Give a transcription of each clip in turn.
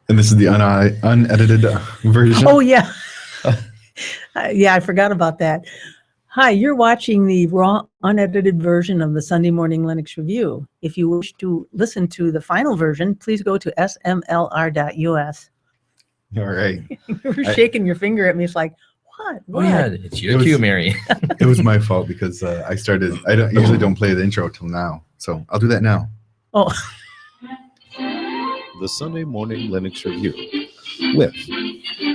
And this is the unedited version. Oh, yeah. Yeah, I forgot about that. Hi, you're watching the raw, unedited version of the Sunday Morning Linux Review. If you wish to listen to the final version, please go to smlr.us. All right. You were shaking your finger at me. It's like, what? Oh, yeah, it's your cue, Mary. It was my fault because I usually don't play the intro till now. So I'll do that now. Oh. The Sunday Morning Linux Review with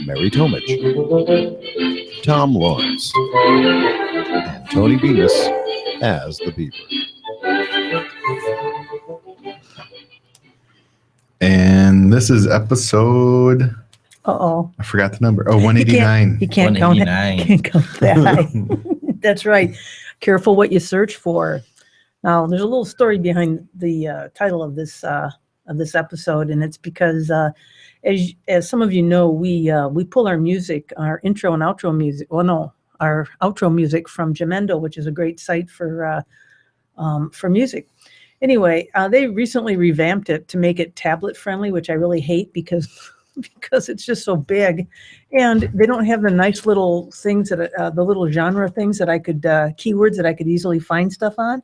Mary Tomich, Tom Lawrence, and Tony Bemis as the Beaver. And this is episode... Uh-oh. I forgot the number. Oh, 189. You can't count it. Can't count that high. That's right. Careful what you search for. Now, there's a little story behind the title of this episode, and it's because, as some of you know, we pull our music, our intro and outro music. Well, no, our outro music from Jamendo, which is a great site for music. Anyway, they recently revamped it to make it tablet friendly, which I really hate because it's just so big, and they don't have the nice little things that the little genre things that I could keywords that I could easily find stuff on.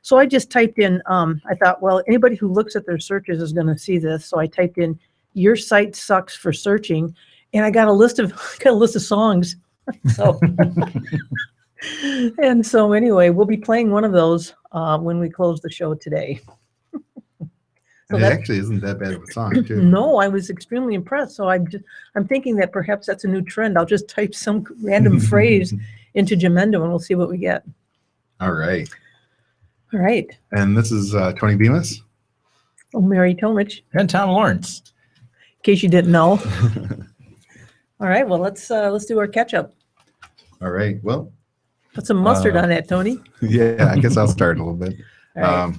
So I just typed in, I thought, well, anybody who looks at their searches is going to see this. So I typed in, "Your site sucks for searching," and I got a list of songs. So, and so anyway, we'll be playing one of those when we close the show today. So it actually isn't that bad of a song, too. No, I was extremely impressed. So I'm thinking that perhaps that's a new trend. I'll just type some random phrase into Jamendo and we'll see what we get. All right. All right. And this is Tony Bemis. Oh, Mary Tomich. And Tom Lawrence. In case you didn't know. All right. Well, let's do our catch up. All right. Well, put some mustard on that, Tony. Yeah, I guess I'll start a little bit. All right.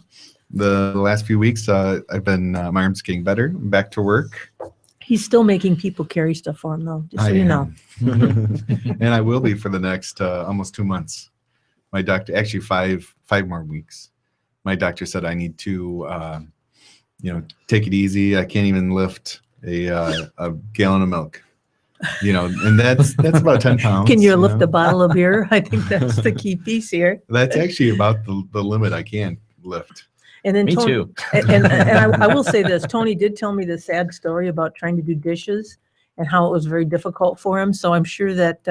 The last few weeks, I've been, my arm's getting better, back to work. He's still making people carry stuff for him, though, just so you know. And I will be for the next almost 2 months. My doctor, actually five more weeks. My doctor said I need to, take it easy. I can't even lift a gallon of milk. And that's about 10 pounds. Can you lift a bottle of beer? I think that's the key piece here. That's actually about the limit I can lift. And then Me Tony, too. and I will say this, Tony did tell me the sad story about trying to do dishes and how it was very difficult for him. So I'm sure that,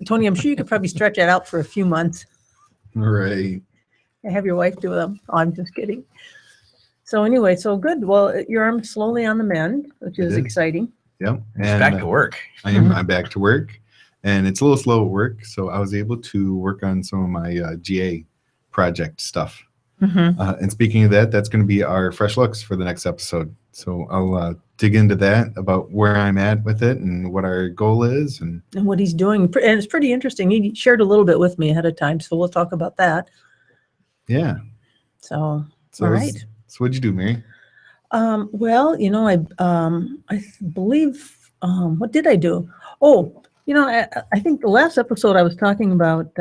Tony, I'm sure you could probably stretch that out for a few months. Right. And have your wife do them. Oh, I'm just kidding. So anyway, so good. Well, your arm's slowly on the mend, which is exciting. Yep. And back to work. I'm back to work. And it's a little slow at work. So I was able to work on some of my GA project stuff. Mm-hmm. And speaking of that, that's going to be our fresh looks for the next episode. So I'll dig into that about where I'm at with it and what our goal is and what he's doing. And it's pretty interesting. He shared a little bit with me ahead of time, so we'll talk about that. Yeah. So all right. So what'd you do, Mary? Well, I believe, what did I do? Oh, I think the last episode I was talking about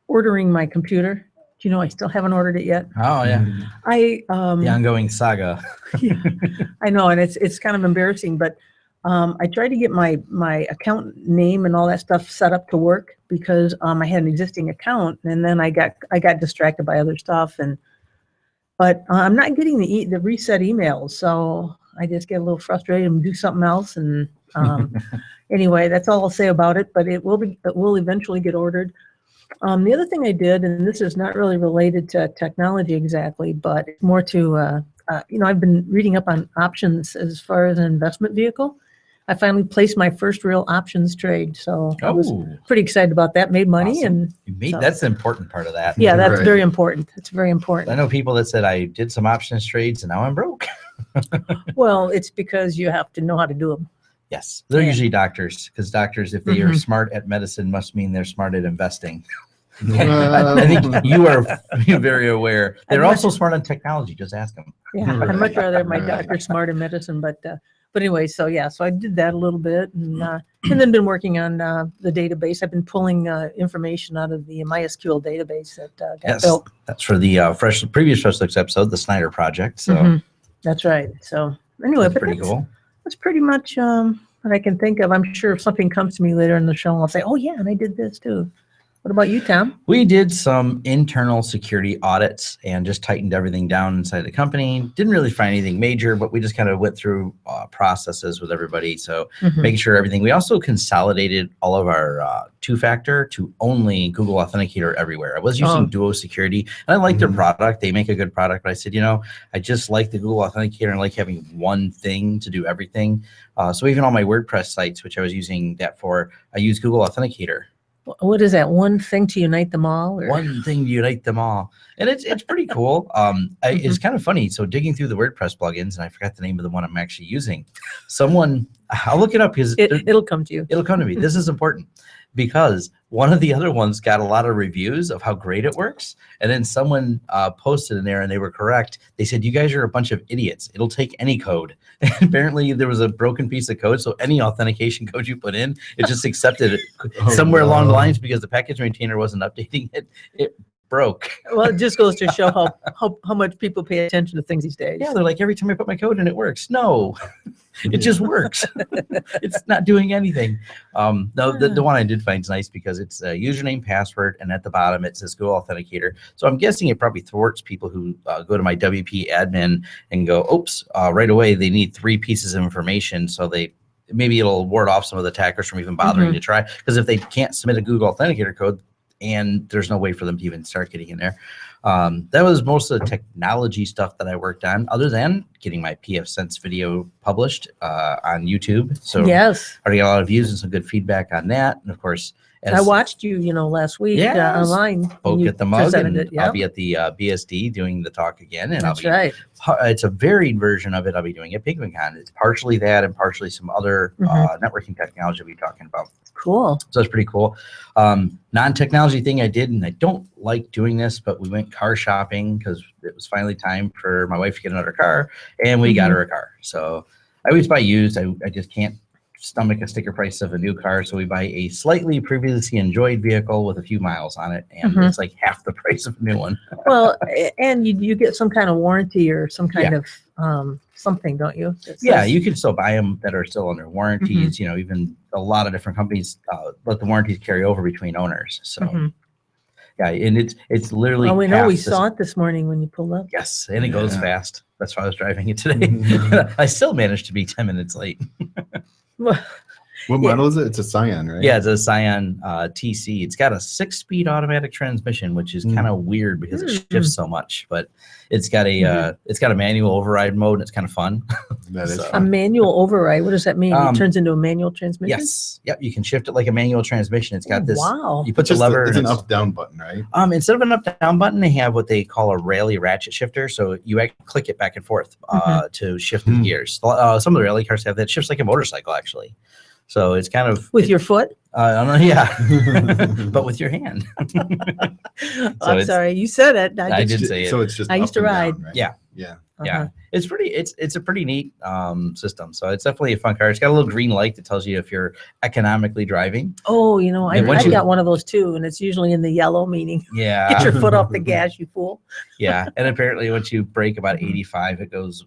ordering my computer. I still haven't ordered it yet. Oh yeah. The ongoing saga. Yeah, I know, and it's kind of embarrassing, but I tried to get my account name and all that stuff set up to work because I had an existing account, and then I got distracted by other stuff, but I'm not getting the reset emails, so I just get a little frustrated and do something else. And anyway, that's all I'll say about it. But it will eventually get ordered. The other thing I did, and this is not really related to technology exactly, but it's more to, I've been reading up on options as far as an investment vehicle. I finally placed my first real options trade, so I was pretty excited about that. Made money, awesome. That's the important part of that. Yeah, that's very important. It's very important. I know people that said I did some options trades and now I'm broke. Well, it's because you have to know how to do them. Yes, they're usually doctors, because doctors, if they are smart at medicine, must mean they're smart at investing. I think you are very aware. They're also smart on technology. Just ask them. Yeah, I'd much rather have my doctor smart in medicine, but But anyway, so yeah, so I did that a little bit, and then been working on the database. I've been pulling information out of the MySQL database that got built. That's for the previous Fresh Looks episode, the Snyder project. So that's right. So anyway, that's pretty cool. That's pretty much what I can think of. I'm sure if something comes to me later in the show, I'll say, "Oh yeah, and I did this too." What about you, Tom? We did some internal security audits and just tightened everything down inside the company. Didn't really find anything major, but we just kind of went through processes with everybody. So making sure everything. We also consolidated all of our two-factor to only Google Authenticator everywhere. I was using Duo Security, and I like their product. They make a good product, but I said, I just like the Google Authenticator and I like having one thing to do everything. So even on my WordPress sites, which I was using that for, I use Google Authenticator. What is that? One thing to unite them all? Or? One thing to unite them all. And it's pretty cool. It's kind of funny. So digging through the WordPress plugins, and I forgot the name of the one I'm actually using. I'll look it up because it'll come to you. It'll come to me. This is important because one of the other ones got a lot of reviews of how great it works. And then someone posted in there and they were correct. They said, you guys are a bunch of idiots. It'll take any code. And apparently there was a broken piece of code. So any authentication code you put in, it just accepted it somewhere along the lines because the package maintainer wasn't updating it. It broke. Well, it just goes to show how much people pay attention to things these days. Yeah, they're like, every time I put my code in, it works. No, it just works. It's not doing anything. No, the one I did find is nice because it's a username, password, and at the bottom it says Google Authenticator. So I'm guessing it probably thwarts people who go to my WP admin and go, oops, right away they need 3 pieces of information. So maybe it'll ward off some of the attackers from even bothering to try. Because if they can't submit a Google Authenticator code, and there's no way for them to even start getting in there. That was most of the technology stuff that I worked on, other than getting my PF Sense video published on YouTube. So yes, I already got a lot of views and some good feedback on that. And of course, I watched you, last week online. Spoke at the mug, and I'll be at the BSD doing the talk again. And that's right. It's a varied version of it. I'll be doing at PigmanCon. It's partially that and partially some other networking technology we'll be talking about. Cool. So it's pretty cool. Non-technology thing I did, and I don't like doing this, but we went car shopping because it was finally time for my wife to get another car, and we got her a car. So I always buy used. I just can't stomach a sticker price of a new car, so we buy a slightly previously enjoyed vehicle with a few miles on it, and it's like half the price of a new one. Well, and you get some kind of warranty or some kind of something, don't you? Yeah, you can still buy them that are still under warranties. Even a lot of different companies let the warranties carry over between owners. So yeah, and it's literally. Oh, we know we saw it this morning when you pulled up. Yes, and it goes fast. That's why I was driving it today. I still managed to be 10 minutes late. What model is it? It's a Scion, right? Yeah, it's a Scion TC. It's got a 6-speed automatic transmission, which is kind of weird because it shifts so much. But it's got a manual override mode. And it's kind of fun. That is a manual override. What does that mean? It turns into a manual transmission. Yes. Yep. You can shift it like a manual transmission. It's got this. Wow. You put the lever. It's an up-down button, right? Instead of an up-down button, they have what they call a rally ratchet shifter. So you actually click it back and forth to shift the gears. Some of the rally cars have that. It shifts like a motorcycle, actually. So it's kind of with your foot. Yeah, but with your hand. I'm sorry, you said it. I did say it. So it's just. I used to ride. Down, right? Yeah. Yeah. It's pretty. It's a pretty neat system. So it's definitely a fun car. It's got a little green light that tells you if you're economically driving. Oh, I've got one of those too, and it's usually in the yellow, meaning get your foot off the gas, you fool. Yeah, and apparently once you brake about 85, it goes.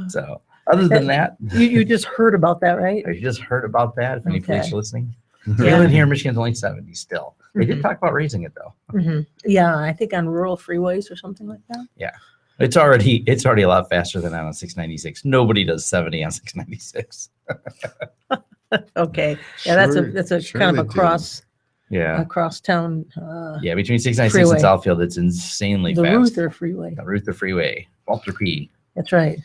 So. Other than that, you just heard about that, right? You just heard about that. If any police are listening, here in Michigan's only 70 still. They did talk about raising it though. Yeah, I think on rural freeways or something like that. Yeah, it's already a lot faster than on 696. Nobody does 70 on 696. Okay, yeah, that's a kind of a cross. Yeah, across town. Between 696 and Southfield, it's insanely fast. The Ruther Freeway. The Ruther Freeway. Walter P. That's right.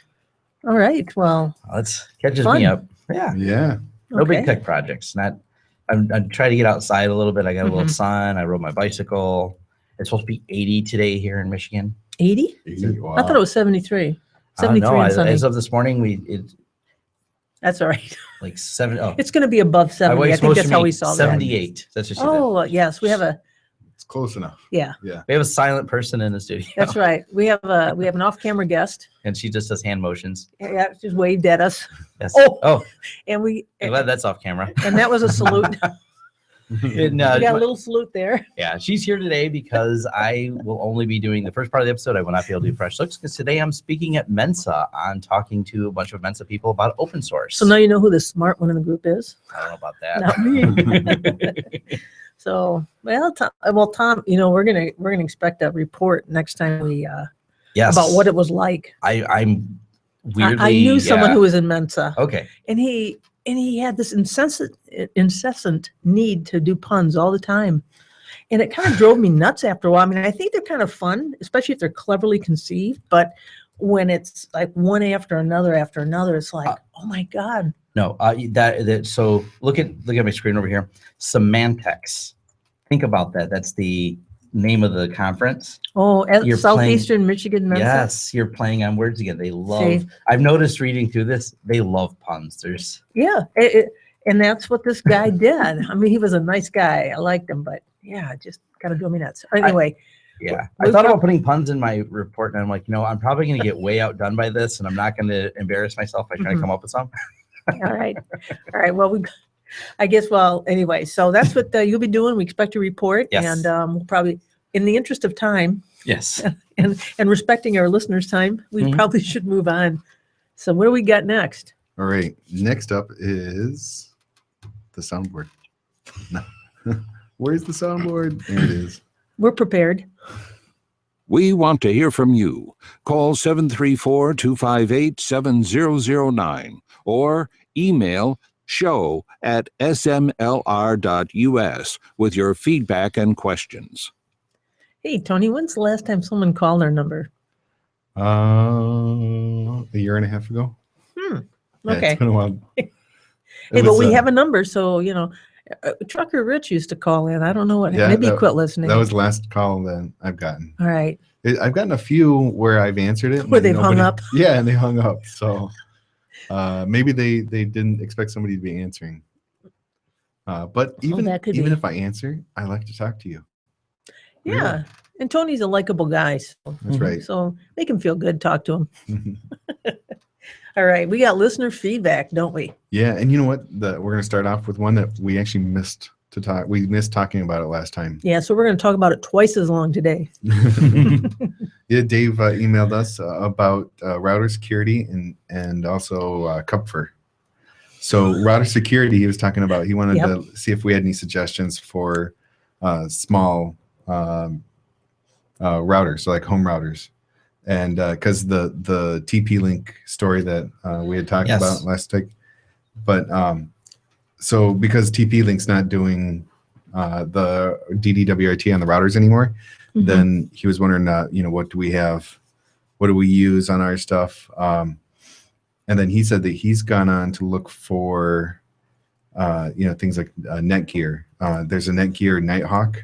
All right. Well, that's catches me up. Yeah. Yeah. No big tech projects. I'm trying to get outside a little bit. I got a little sun. I rode my bicycle. It's supposed to be 80 today here in Michigan. 80? Wow. I thought it was 73. 73 no, and sunny. as of this morning, that's all right. Like 7. Oh, it's going to be above 70. I think that's how we saw 78. That's what she said. Oh, yes. We have a It's close enough. Yeah, We have a silent person in the studio. that's right. We have an off-camera guest. And she just does hand motions. Yeah, just waved at us, Yes. Oh. and I'm glad that's off camera. and that was a salute. And, We got a little salute there. yeah, she's here today because I will only be doing the first part of the episode. I will not be able to do fresh looks because today I'm speaking at Mensa. I'm talking to a bunch of Mensa people about open source. So now you know who the smart one in the group is. I don't know about that. Not me. So, Tom, we're gonna expect a report next time we Yes. about what it was like. I'm weirdly. I knew someone yeah. who was in Mensa, Okay. and he had this incessant need to do puns all the time, and it kind of drove me nuts after a while. I mean, I think they're kind of fun, especially if they're cleverly conceived, but when it's like one after another, it's like, oh my God. No, so look at my screen over here. Semantics. Think about that. That's the name of the conference. Oh, at You're Southeastern Michigan Mensa. Yes, you're playing on words again. They love. See? I've noticed reading through this, they love puns. There's Yeah, and that's what this guy did. I mean, he was a nice guy. I liked him, but yeah, it just kind of drove me nuts. Anyway, yeah. I We've thought got- about putting puns in my report, and I'm like, I'm probably going to get way outdone by this, and I'm not going to embarrass myself by trying to come up with some. all right. Well, anyway, so that's what you'll be doing. We expect a report, Yes. and we'll probably, in the interest of time Yes. and respecting our listeners' time, we Mhm. probably should move on. So what do we got next? All right. Next up is the soundboard. No. Where's the soundboard? There it is. We're prepared. We want to hear from you. Call 734-258-7009 or email show@smlr.us with your feedback and questions. Hey, Tony, when's the last time someone called our number? A year and a half ago. Yeah, Okay. It's been a while. Hey, but we have a number, so Trucker Rich used to call in. I don't know what. Yeah, Maybe he quit listening. That was the last call that I've gotten. All right. I've gotten a few where I've answered it. Where and they've hung up. Yeah, and they hung up. So maybe they didn't expect somebody to be answering. But even that could be. if I answer, I like to talk to you. Yeah. And Tony's a likable guy. So, That's right. so make him feel good. Talk to him. All right. We got listener feedback, don't we? Yeah, and you know what? We're going to start off with one that we actually missed to talk. We missed talking about it last time. Yeah. So we're going to talk about it twice as long today. Yeah, Dave emailed us about router security and also Kupfer. So router security, he was talking about. He wanted to see if we had any suggestions for small routers, so like home routers, and because the TP-Link story that we had talked about last week, but so because TP-Link's not doing the DDWRT on the routers anymore, then he was wondering, what do we have? What do we use on our stuff? And then he said that he's gone on to look for, things like Netgear. There's a Netgear Nighthawk,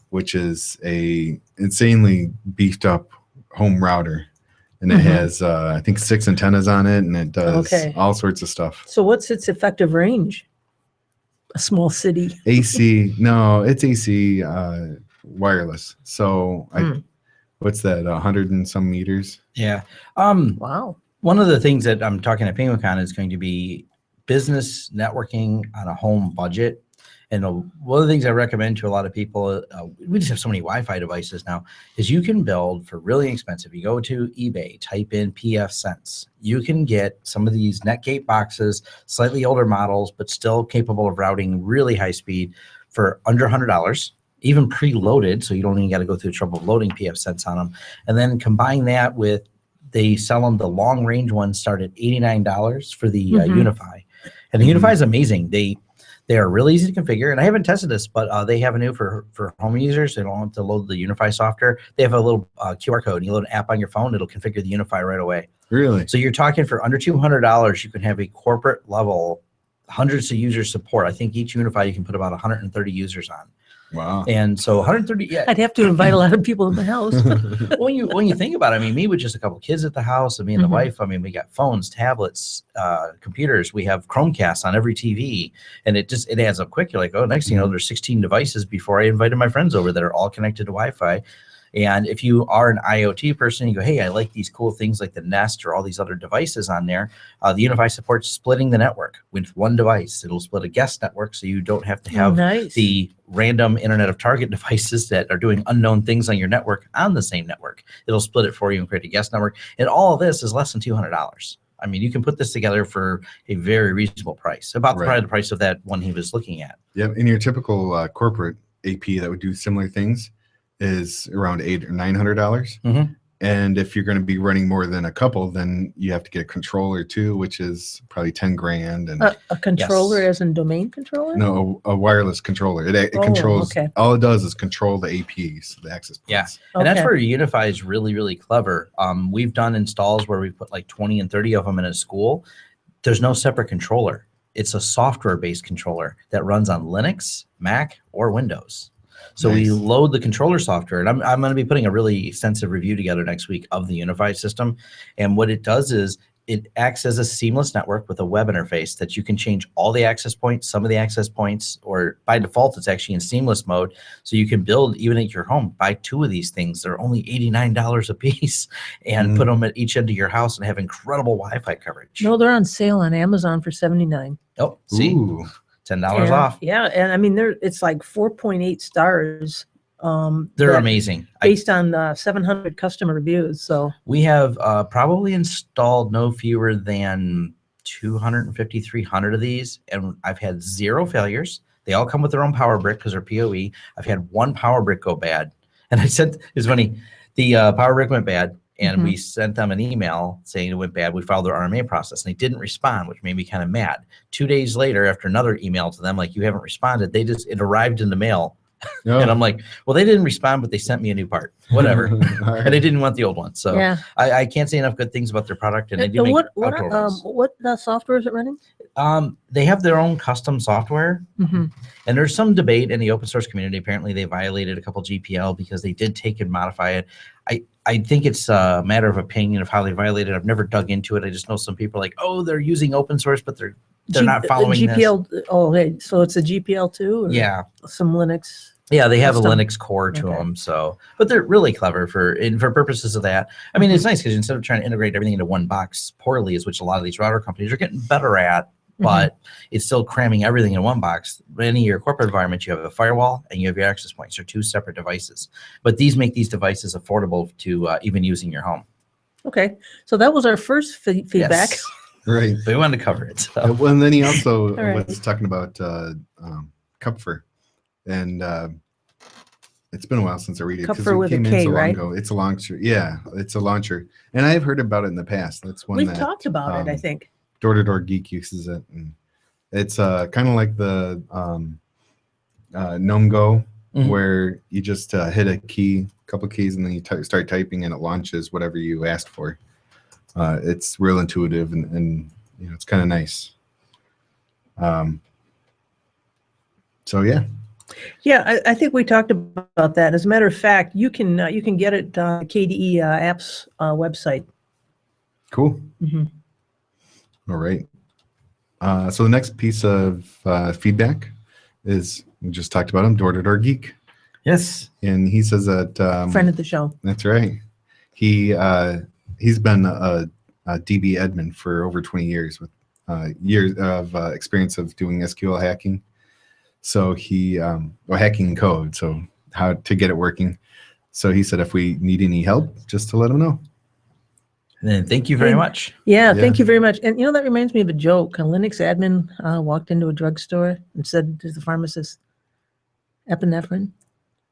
which is a insanely beefed up home router. And it has, I think, 6 antennas on it, and it does all sorts of stuff. So what's its effective range? A small city. AC, no, it's AC wireless. So what's that, 100 and some meters? Yeah. Wow. One of the things that I'm talking at PenguinCon is going to be business networking on a home budget. And one of the things I recommend to a lot of people, we just have so many Wi-Fi devices now, is you can build for really inexpensive. You go to eBay, type in PF Sense. You can get some of these Netgate boxes, slightly older models, but still capable of routing really high speed for under $100, even preloaded, so you don't even got to go through the trouble of loading PF Sense on them. And then combine that with, they sell them, the long range ones start at $89 for the Unify. And the Unify is amazing. They are really easy to configure, and I haven't tested this, but they have a new for home users. They don't have to load the Unify software. They have a little QR code. You load an app on your phone, it'll configure the Unify right away. Really? So you're talking for under $200, you can have a corporate level, hundreds of user support. I think each Unify you can put about 130 users on. Wow. And so 130, yeah. I'd have to invite a lot of people in the house. when you think about it, I mean, me with just a couple kids at the house, and me and the Mhm. wife, I mean, we got phones, tablets, computers, we have Chromecasts on every TV, and it adds up quick. You're like, oh, next thing you know, there's 16 devices before I invited my friends over that are all connected to Wi-Fi. And if you are an IoT person, you go, hey, I like these cool things like the Nest or all these other devices on there. The UniFi supports splitting the network with one device. It'll split a guest network, so you don't have to have Nice. the random Internet of Target devices that are doing unknown things on your network on the same network. It'll split it for you and create a guest network. And all of this is less than $200. I mean, you can put this together for a very reasonable price, about probably the price of that one he was looking at. Yep. In your typical corporate AP that would do similar things is around $800 or $900. Mhm. And if you're going to be running more than a couple, then you have to get a controller too, which is probably 10 grand. And A controller as in domain controller? no, a wireless controller. It controls, okay. all it does is control the APs, the access points. Yeah. And that's Okay. where UniFi is really, really clever. We've done installs where we put like 20 and 30 of them in a school. There's no separate controller. It's a software-based controller that runs on Linux, Mac, or Windows. So we Nice. load the controller software, and I'm going to be putting a really extensive review together next week of the UniFi system. And what it does is it acts as a seamless network with a web interface that you can change all the access points, some of the access points, or by default, it's actually in seamless mode. So you can build, even at your home, buy 2 of these things. They're only $89 a piece, and put them at each end of your house and have incredible Wi-Fi coverage. No, they're on sale on Amazon for $79. Oh, see, Ooh. $10 off. Yeah, and I mean, it's like 4.8 stars. They're that- amazing. Based on 700 customer reviews. So We have probably installed no fewer than 250, 300 of these, and I've had 0 failures. They all come with their own power brick because they're PoE. I've had 1 power brick go bad, and it's funny. The power brick went bad, and we sent them an email saying it went bad. We followed their RMA process, and they didn't respond, which made me kind of mad. 2 days later, after another email to them, like, you haven't responded, it arrived in the mail. Oh. And I'm like, well, they didn't respond, but they sent me a new part, whatever. All right. And they didn't want the old one. So yeah. I can't say enough good things about their product, and they do And make what outdoor ones. software is it running? They have their own custom software, Mm-hmm. and there's some debate in the open source community. Apparently, they violated a couple GPL because they did take and modify it. I think it's a matter of opinion of how they violated. I've never dug into it. I just know some people are like, oh, they're using open source, but they're not following GPL. Oh, hey, so it's a GPL too? Or Yeah. Some Linux. Yeah, they have Custom. a Linux core to Okay. them, but they're really clever for purposes of that. I mean, it's nice because instead of trying to integrate everything into one box poorly, is which a lot of these router companies are getting better at, but it's still cramming everything in one box. In your corporate environment, you have a firewall and you have your access points. They're 2 separate devices, but these make these devices affordable to even use in your home. Okay, so that was our first feedback. Yes. Right. But we wanted to cover it. So. Well, and then he also All right. was talking about Kupfer, and it's been a while since I read it. 'cause Kupfer it with a came in K, so long right? ago. It's a launcher. Yeah, it's a launcher, and I've heard about it in the past. That's one We've that talked about it, I think. Door-to-Door Geek uses it, and it's kind of like the Gnome Go, where you just hit a couple keys, and then you start typing, and it launches whatever you asked for. It's real intuitive, and it's kind of nice. So yeah. Yeah, I think we talked about that. As a matter of fact, you can get it on KDE Apps website. Cool. Mhm. All right. So the next piece of feedback is, we just talked about him, Door-to-Door Geek. Yes. And he says that Friend of the show. that's right. He's been a DB admin for over 20 years with years of experience of doing SQL hacking. So hacking code, so how to get it working. So he said if we need any help, just to let him know. And then thank you very much. Yeah, Yeah. thank you very much. And that reminds me of a joke. A Linux admin walked into a drugstore and said to the pharmacist, epinephrine.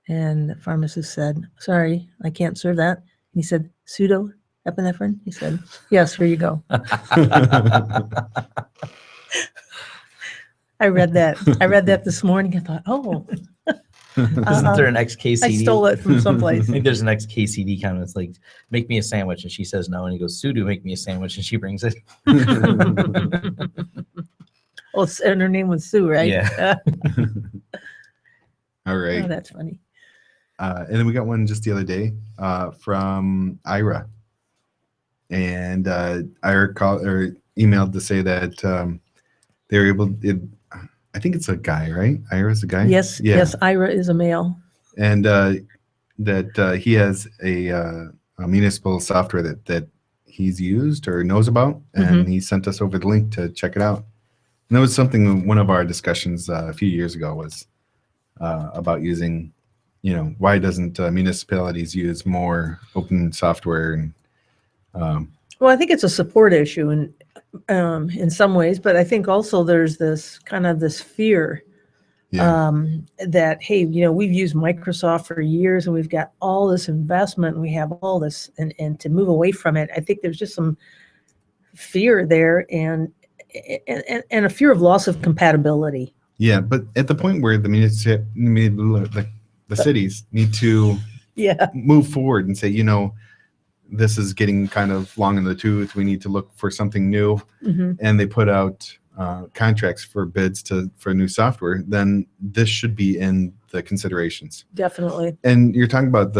And the pharmacist said, sorry, I can't serve that. And he said, pseudo epinephrine. He said, yes, here you go. I read that this morning. I thought, oh, Isn't there an XKCD? I stole it from I someplace. think there's an XKCD comment. It's like, make me a sandwich. And she says no. And he goes, Sudo, make me a sandwich. And she brings it. Oh, and her name was Sue, right? Yeah. All right. Oh, that's funny. And then we got one just the other day from Ira. And Ira called or emailed to say that they were able. I think it's a guy, right? Ira's a guy. Yes, Yeah. yes, Ira is a male. And that he has a municipal software that he's used or knows about, and he sent us over the link to check it out. And that was something one of our discussions a few years ago was about using, why doesn't municipalities use more open software? And Well, I think it's a support issue in some ways, but I think also there's this fear that, hey, we've used Microsoft for years and we've got all this investment and we have all this, and to move away from it, I think there's just some fear there and a fear of loss of compatibility. Yeah, but at the point where the cities need to move forward and say, this is getting kind of long in the tooth. We need to look for something new, and they put out contracts for bids for new software. Then this should be in the considerations. Definitely. And you're talking about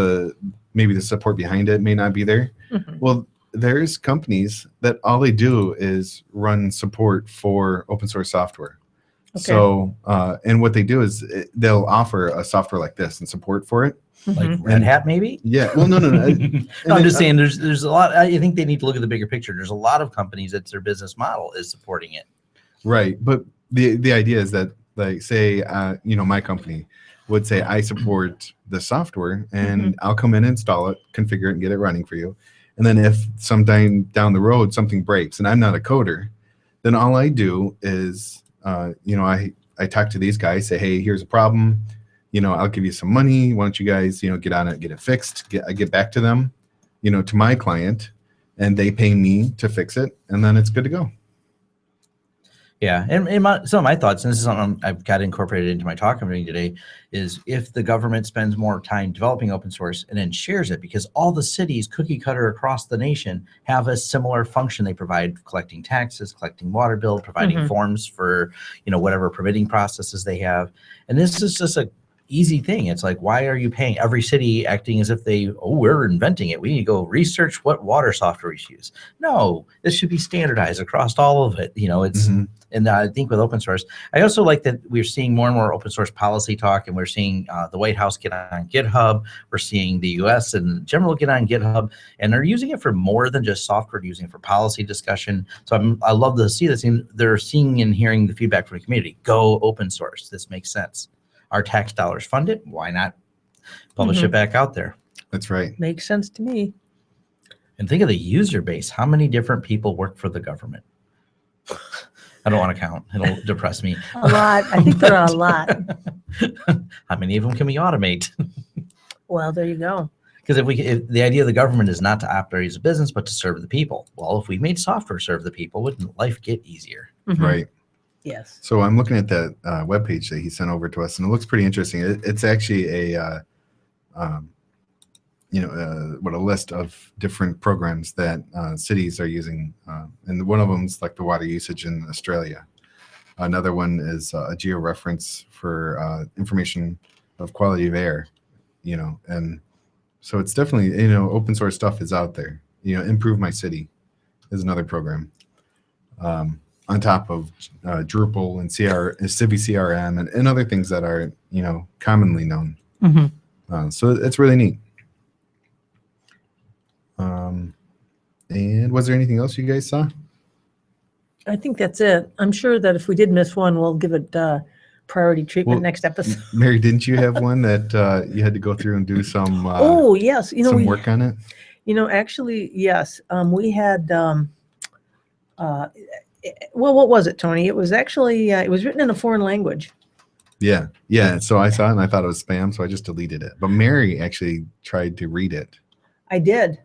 maybe the support behind it may not be there. Well, there's companies that all they do is run support for open source software. Okay. So, and what they do is they'll offer a software like this and support for it. Like Red Hat, maybe? Yeah. Well, no. No, I'm just saying there's a lot. I think they need to look at the bigger picture. There's a lot of companies that's their business model is supporting it. Right. But the idea is that, like, say, my company would say, I support the software and I'll come in and install it, configure it, and get it running for you. And then if sometime down the road something breaks and I'm not a coder, then all I do is, I talk to these guys, say, hey, here's a problem. I'll give you some money. Why don't you guys, get on it, get it fixed, I get back to them, to my client, and they pay me to fix it, and then it's good to go. Yeah, and some of my thoughts, and this is something I've got incorporated into my talk I'm doing today, is if the government spends more time developing open source and then shares it, because all the cities cookie cutter across the nation have a similar function. They provide collecting taxes, collecting water bill, providing forms for whatever permitting processes they have, and this is just a easy thing. It's like, why are you paying every city acting as if we're inventing it? We need to go research what water software we should use. No, this should be standardized across all of it. It's, and I think with open source, I also like that we're seeing more and more open source policy talk, and we're seeing the White House get on GitHub. We're seeing the US in general get on GitHub, and they're using it for more than just software, using it for policy discussion. So I love to see this. They're seeing and hearing the feedback from the community. Go open source. This makes sense. Our tax dollars fund it. Why not publish it back out there? That's right. Makes sense to me. And think of the user base. How many different people work for the government? I don't want to count. It'll depress me. A lot. I think there are a lot. How many of them can we automate? Well, there you go. Because if the idea of the government is not to operate as a business, but to serve the people. Well, if we made software serve the people, wouldn't life get easier? Right. Yes. So I'm looking at that webpage that he sent over to us, and it looks pretty interesting. It's actually a list of different programs that cities are using, and one of them is like the water usage in Australia. Another one is a georeference for information of quality of air, and so it's definitely, open source stuff is out there. Improve My City is another program. On top of Drupal and Civi CRM and other things that are, commonly known. So it's really neat. And was there anything else you guys saw? I think that's it. I'm sure that if we did miss one, we'll give it priority treatment next episode. Mary, didn't you have one that you had to go through and do some yes, some work on it? Actually, yes. We had well, what was it, Tony? It was actually it was written in a foreign language. Yeah. So I saw it and I thought it was spam, so I just deleted it. But Mary actually tried to read it. I did.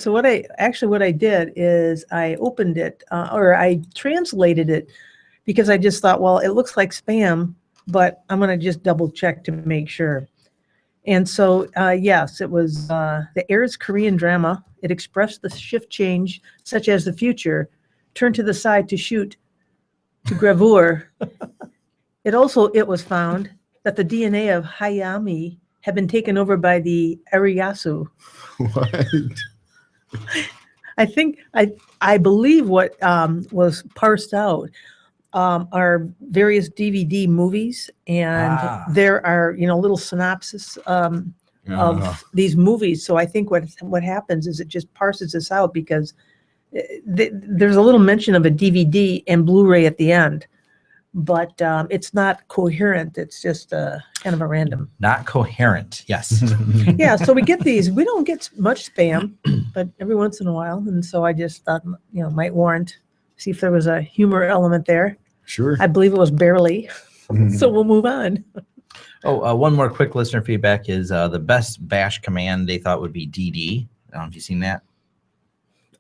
So what I did is I opened it or I translated it because I just thought, well, it looks like spam, but I'm going to just double check to make sure. And so, yes, it was the Air's Korean drama. It expressed the shift change, such as the future, turn to the side to shoot, to gravure. It was found that the DNA of Hayami had been taken over by the Ariyasu. What? I believe what was parsed out are various DVD movies, and there are little synopsis of these movies. So I think what happens is it just parses this out because there's a little mention of a DVD and Blu-ray at the end, but it's not coherent. It's just kind of a random. Not coherent. Yes. Yeah. So we get these. We don't get much spam, but every once in a while. And so I just thought, might warrant, see if there was a humor element there. Sure. I believe it was barely. So we'll move on. Oh, one more quick listener feedback is the best bash command they thought would be DD. I don't know if you've seen that.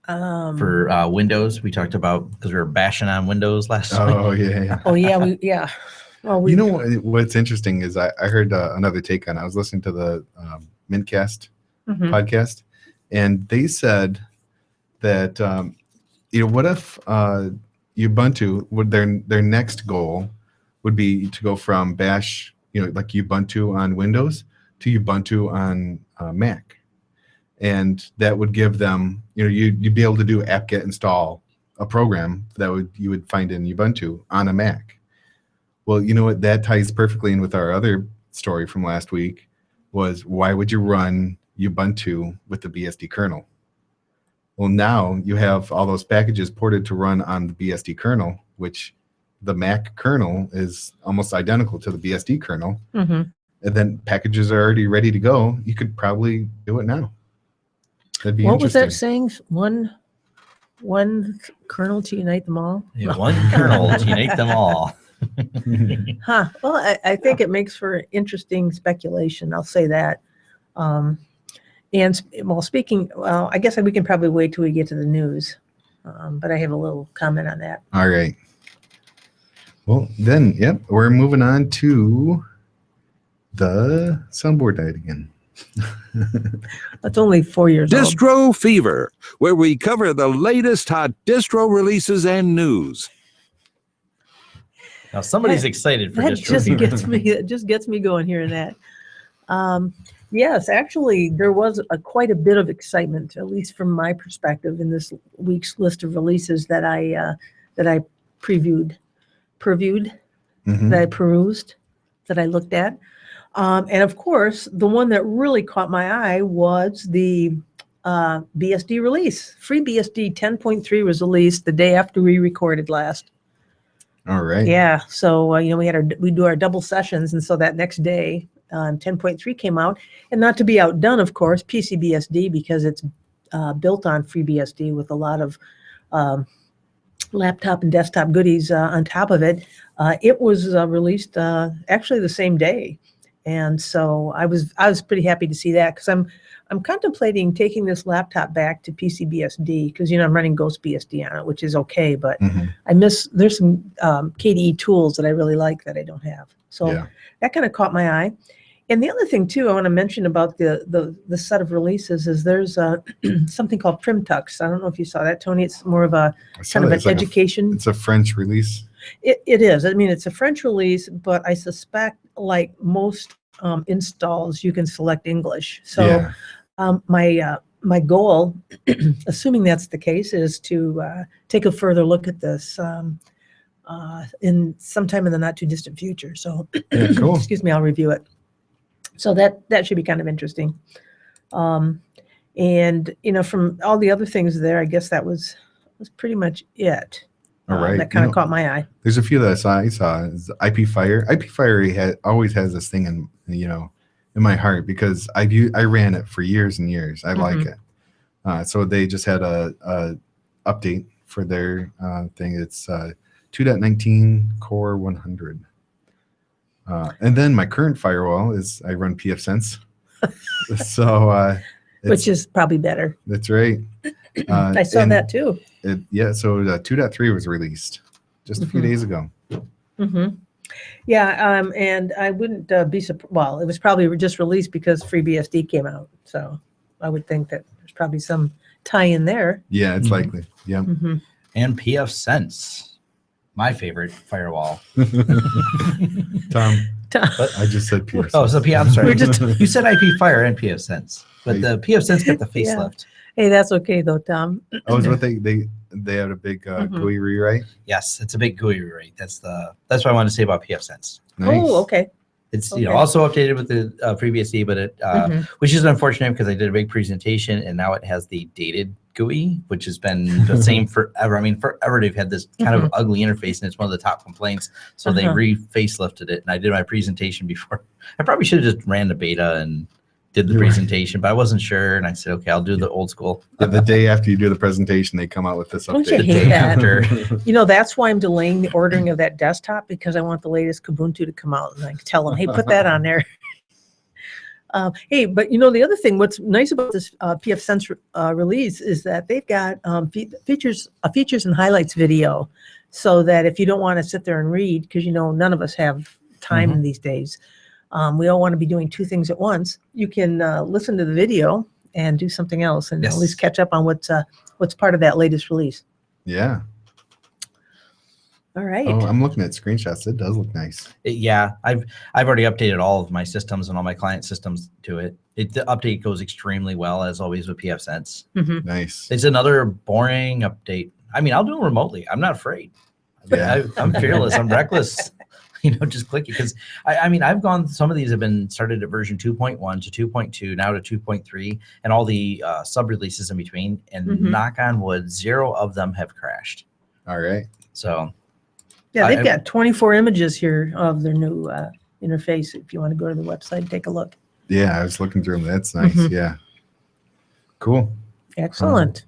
For Windows, we talked about because we were bashing on Windows last week. Oh yeah. Oh yeah. Well, What's interesting is I heard another take on it. I was listening to the Mintcast podcast, and they said that what if Ubuntu would their next goal would be to go from bash like Ubuntu on Windows to Ubuntu on Mac. And that would give them, you'd be able to do apt-get install, a program that you would find in Ubuntu on a Mac. Well, you know what? That ties perfectly in with our other story from last week. Was why would you run Ubuntu with the BSD kernel? Well, now you have all those packages ported to run on the BSD kernel, which the Mac kernel is almost identical to the BSD kernel. And then packages are already ready to go. You could probably do it now. That'd be what was that interesting. saying? One kernel to unite them all? Yeah, one kernel to unite them all. Huh. Well, I think it makes for interesting speculation. I'll say that. And speaking, I guess we can probably wait till we get to the news. But I have a little comment on that. All right. Well, then, yep, we're moving on to the soundboard diet again. That's only 4 years old. Distro Fever, where we cover the latest hot distro releases and news. Now somebody's excited for That Distro Fever. It just gets me going hearing that. Yes, actually, there was quite a bit of excitement, at least from my perspective, in this week's list of releases that I previewed, that I perused, that I looked at. And of course, the one that really caught my eye was the BSD release. Free BSD 10.3 was released the day after we recorded last. All right. Yeah. So we do our double sessions, and so that next day, 10.3 came out, and not to be outdone, of course, PCBSD, because it's built on FreeBSD with a lot of laptop and desktop goodies on top of it. It was released actually the same day. And so I was pretty happy to see that, because I'm contemplating taking this laptop back to PCBSD, because I'm running GhostBSD on it, which is okay, but there's some KDE tools that I really like that I don't have. So that kind of caught my eye. And the other thing too I want to mention about the set of releases is there's something called PrimTux. I don't know if you saw that, Tony. It's more of a kind of an education. It's a French release. It is. I mean, it's a French release, but I suspect, like most installs, you can select English. So my goal, assuming that's the case, is to take a further look at this in sometime in the not too distant future. So cool. Excuse me, I'll review it. So that should be kind of interesting. And from all the other things there, I guess that was pretty much it. All right. That kind of caught my eye. There's a few that I saw. Is IP Fire. IP Fire always has this thing in my heart, because I ran it for years and years. I like it. So they just had a update for their thing. It's 2.19 Core 100. And then my current firewall is I run pfSense. So which is probably better. That's right. I saw that too. So 2.3 was released just a few days ago. Yeah, and I wouldn't be surprised. Well, it was probably just released because FreeBSD came out. So I would think that there's probably some tie in there. Yeah, it's likely. Yeah. And pfSense. my favorite firewall. Tom, Tom. I just said PF. Oh, so I'm sorry. We're just- You said IP Fire and PF Sense, but the PF Sense got the facelift. Hey, that's okay though, Tom. Oh, is what they had a big GUI rewrite. Yes, it's a big GUI rewrite. That's what I wanted to say about PF Sense. Nice. Oh, okay. It's Okay. also updated with the previous E, but it which is unfortunate because I did a big presentation and now it has the dated GUI, which has been the same forever. I mean, forever they've had this kind of ugly interface, and it's one of the top complaints. So they facelifted it, and I did my presentation before. I probably should have just ran the beta and did the presentation, but I wasn't sure, and I said, okay, I'll do the old school. The day after you do the presentation, they come out with this Don't you update. hate that? After. You know, that's why I'm delaying the ordering of that desktop, because I want the latest Kubuntu to come out, and I can tell them, hey, put that on there. Hey, but you know, the other thing, what's nice about this PF Sense release is that they've got features and highlights video, so that if you don't want to sit there and read, because you know none of us have time these days, we all want to be doing two things at once. You can listen to the video and do something else, and at least catch up on what's part of that latest release. Yeah. All right. Oh, I'm looking at screenshots. It does look nice. Yeah, I've already updated all of my systems and all my client systems to it. The update goes extremely well, as always with PF Sense. Nice. It's another boring update. I mean, I'll do it remotely. I'm not afraid. Yeah. I'm fearless. I'm reckless. You know, just click it, because I mean, I've gone. Some of these have been started at version 2.1 to 2.2, now to 2.3, and all the sub releases in between. And knock on wood, 0 of them have crashed. All right. So. Yeah, they've got 24 images here of their new interface. If you want to go to the website and take a look. Yeah, I was looking through them. That's nice. Yeah. Cool. Excellent.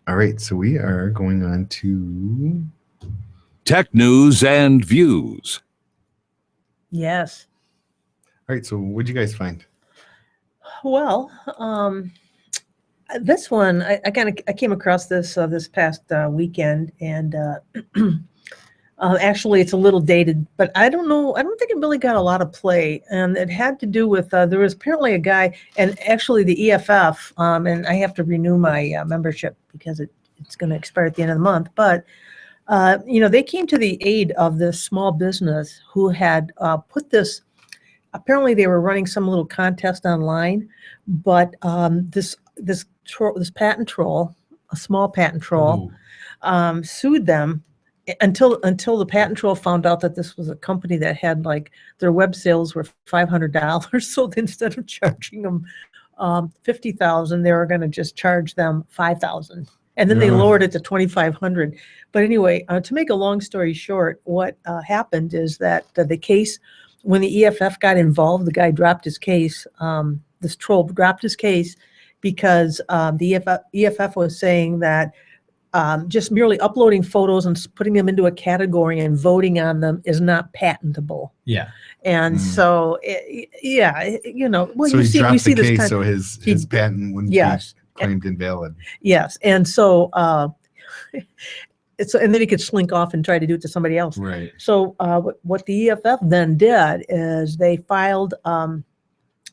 All right. So we are going on to Tech news and views. Yes. All right. So what'd you guys find? Well, this one I came across this this past weekend, and actually it's a little dated, but I don't know. I don't think it really got a lot of play, and it had to do with there was apparently a guy, and actually the EFF, and I have to renew my membership because it's going to expire at the end of the month. But you know, they came to the aid of this small business who had put this. Apparently, they were running some little contest online, but this patent troll, a small patent troll, sued them until the patent troll found out that this was a company that had, like, their web sales were $500. So instead of charging them $50,000, they were going to just charge them $5,000, and then they lowered it to $2,500. But anyway, to make a long story short, what happened is that the case, when the EFF got involved, the guy dropped his case. This troll dropped his case because the EFF was saying that just merely uploading photos and putting them into a category and voting on them is not patentable. Yeah. And so, you know, well, So we he see dropped the this case, kind. so his patent wouldn't Yes. be claimed invalid. Yes, and so and then he could slink off and try to do it to somebody else. Right. So what the EFF then did is they filed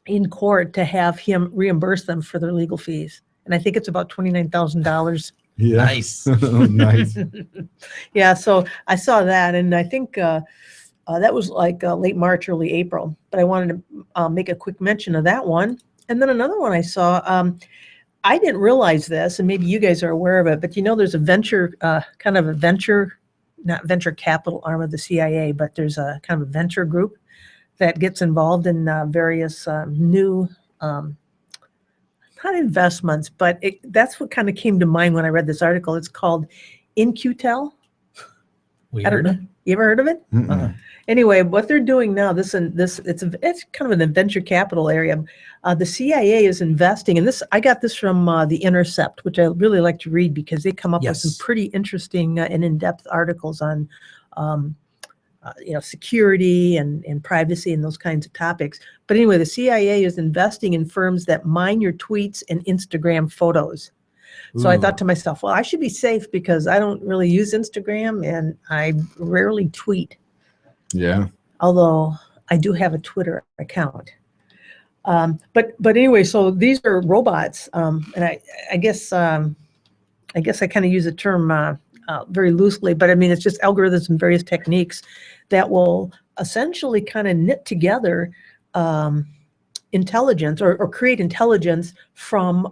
in court to have him reimburse them for their legal fees, and I think it's about $29,000. Yeah. Nice. Nice. Yeah, so I saw that, and I think that was like late March, early April. But I wanted to make a quick mention of that one, and then another one I saw. I didn't realize this, and maybe you guys are aware of it, but you know, there's a venture, kind of a venture, not venture capital arm of the CIA, but there's a kind of a venture group that gets involved in various new, not investments, but that's what kind of came to mind when I read this article. It's called InQtel. I don't know. You ever heard of it? Anyway, what they're doing now, it's kind of an venture capital area. The CIA is investing, and I got this from The Intercept, which I really like to read because they come up with some pretty interesting and in-depth articles on, you know, security and privacy and those kinds of topics. But anyway, the CIA is investing in firms that mine your tweets and Instagram photos. So I thought to myself, well, I should be safe because I don't really use Instagram and I rarely tweet. Yeah. Although I do have a Twitter account. But anyway, so these are robots, and I guess I kind of use the term very loosely, but I mean, it's just algorithms and various techniques that will essentially kind of knit together intelligence or create intelligence from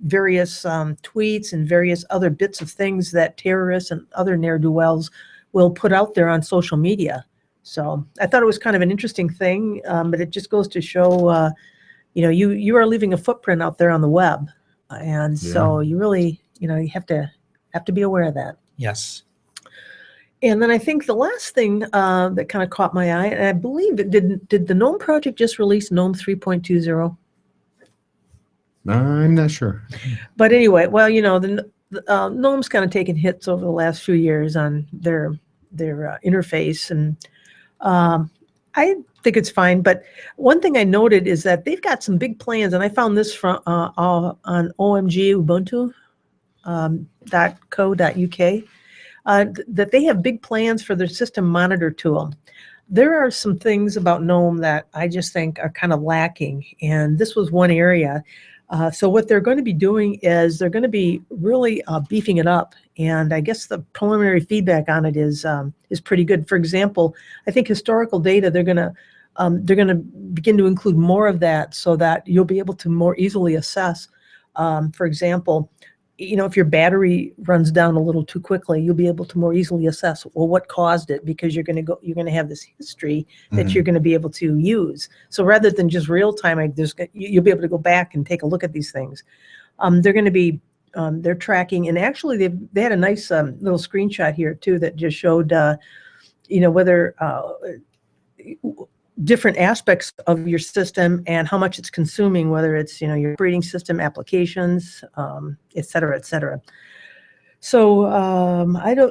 various tweets and various other bits of things that terrorists and other ne'er-do-wells will put out there on social media. So I thought it was kind of an interesting thing, but it just goes to show, you are leaving a footprint out there on the web, and so you really, you have to be aware of that. Yes. And then I think the last thing that kind of caught my eye, and I believe it did the GNOME project just release GNOME 3.20? I'm not sure. But anyway, well, the GNOME's kind of taken hits over the last few years on their interface, and I think it's fine. But one thing I noted is that they've got some big plans, and I found this from on OMG Ubuntu .co.uk. That they have big plans for their system monitor tool. There are some things about GNOME that I just think are kind of lacking, and this was one area. So what they're going to be doing is they're going to be really beefing it up, and I guess the preliminary feedback on it is pretty good. For example, I think historical data, they're going to begin to include more of that so that you'll be able to more easily assess. For example, if your battery runs down a little too quickly, you'll be able to more easily assess, well, what caused it, because you're going to have this history that you're going to be able to use. So rather than just real time, you'll be able to go back and take a look at these things. They're going to be they're tracking, and actually they had a nice little screenshot here too that just showed whether different aspects of your system and how much it's consuming, whether it's your operating system, applications, et cetera, et cetera. So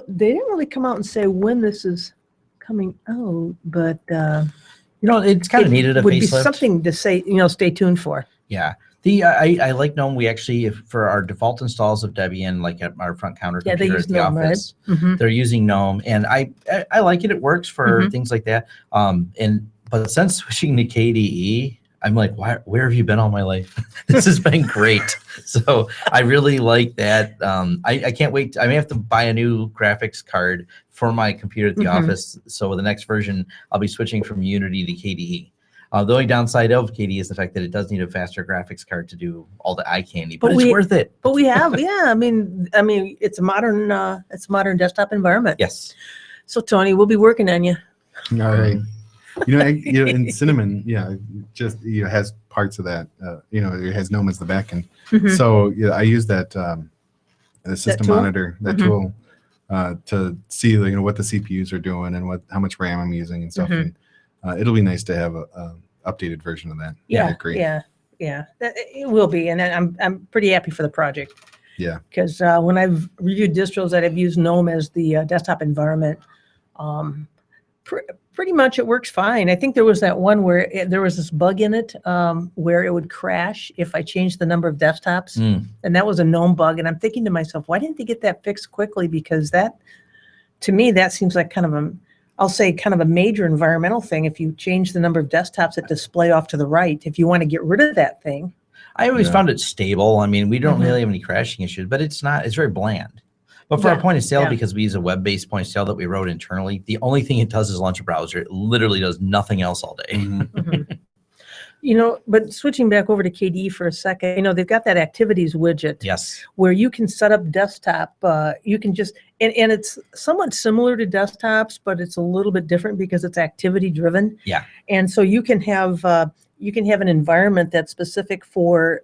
they didn't really come out and say when this is coming out, but it's kind of needed a would be facelift. something to say, stay tuned for. Yeah. I like GNOME. We actually, for our default installs of Debian, like at our front counter Yeah, they computer use at the GNOME, right? office, Mhm. they're using GNOME, and I like it. It works for things like that. But since switching to KDE, I'm like, where have you been all my life? This has been great. So I really like that. I can't wait. I may have to buy a new graphics card for my computer at the office. So with the next version, I'll be switching from Unity to KDE. The only downside of KDE is the fact that it does need a faster graphics card to do all the eye candy, but it's worth it. But we have, yeah. I mean, it's a modern desktop environment. Yes. So Tony, we'll be working on you. All right. And Cinnamon, just has parts of that. It has GNOME as the backend. So I use that the system monitor, that tool, to see what the CPUs are doing and how much RAM I'm using and stuff. And it'll be nice to have a updated version of that. Yeah, agree. yeah. It will be, and I'm pretty happy for the project. Yeah. Because when I've reviewed distros that have used GNOME as the desktop environment, pretty much it works fine. I think there was that one where there was this bug in it where it would crash if I changed the number of desktops, and that was a GNOME bug. And I'm thinking to myself, why didn't they get that fixed quickly? Because that, to me, that seems like kind of a major environmental thing. If you change the number of desktops that display off to the right, if you want to get rid of that thing. I always found it stable. I mean, we don't really have any crashing issues, but it's very bland. But for our point of sale, because we use a web-based point of sale that we wrote internally, the only thing it does is launch a browser. It literally does nothing else all day. But switching back over to KDE for a second, they've got that activities widget. Yes. Where you can set up desktop. You can just, and it's somewhat similar to desktops, but it's a little bit different because it's activity driven. Yeah. And so you can have an environment that's specific for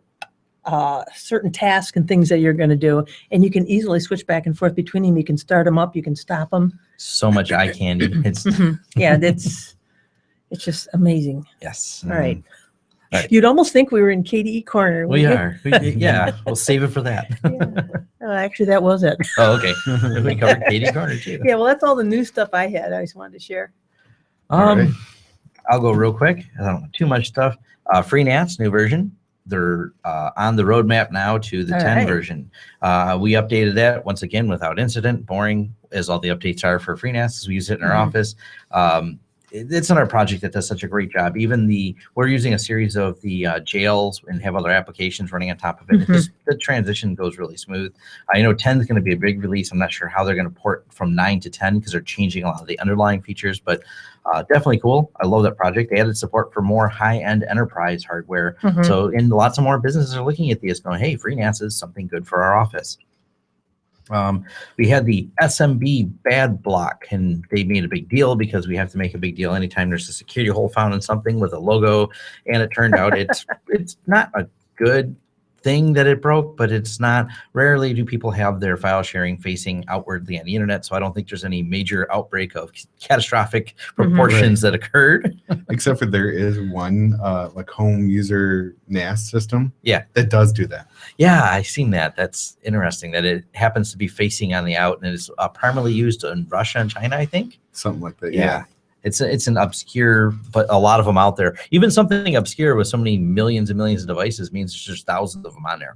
certain tasks and things that you're going to do, and you can easily switch back and forth between them. You can start them up, you can stop them. So much eye candy. It's it's just amazing. Yes. All right. You'd almost think we were in KDE corner. We are. We'll save it for that. Actually, that was it. Oh, okay. We covered KDE corner too. Yeah, well, that's all the new stuff I had. I just wanted to share. Right. I'll go real quick. I don't know too much stuff. FreeNAS, new version. They're on the roadmap now to the 10 version. We updated that once again without incident. Boring as all the updates are for FreeNAS, as we use it in our office. it's another project that does such a great job. Even we're using a series of the jails and have other applications running on top of it. The transition goes really smooth. I know 10 is going to be a big release. I'm not sure how they're going to port from 9 to 10 because they're changing a lot of the underlying features, but definitely cool. I love that project. They added support for more high-end enterprise hardware. So, and lots of more businesses are looking at these going, hey, FreeNAS is something good for our office. We had the SMB bad block, and they made a big deal because we have to make a big deal anytime there's a security hole found in something with a logo. And it turned out it's not a good thing that it broke, but it's not. Rarely do people have their file sharing facing outwardly on the internet, so I don't think there's any major outbreak of catastrophic proportions that occurred. Except for there is one like home user NAS system. Yeah, that does do that. Yeah, I've seen that. That's interesting that it happens to be facing on the out, and it's primarily used in Russia and China, I think. Something like that. Yeah. It's an obscure, but a lot of them out there. Even something obscure with so many millions and millions of devices means there's just thousands of them on there.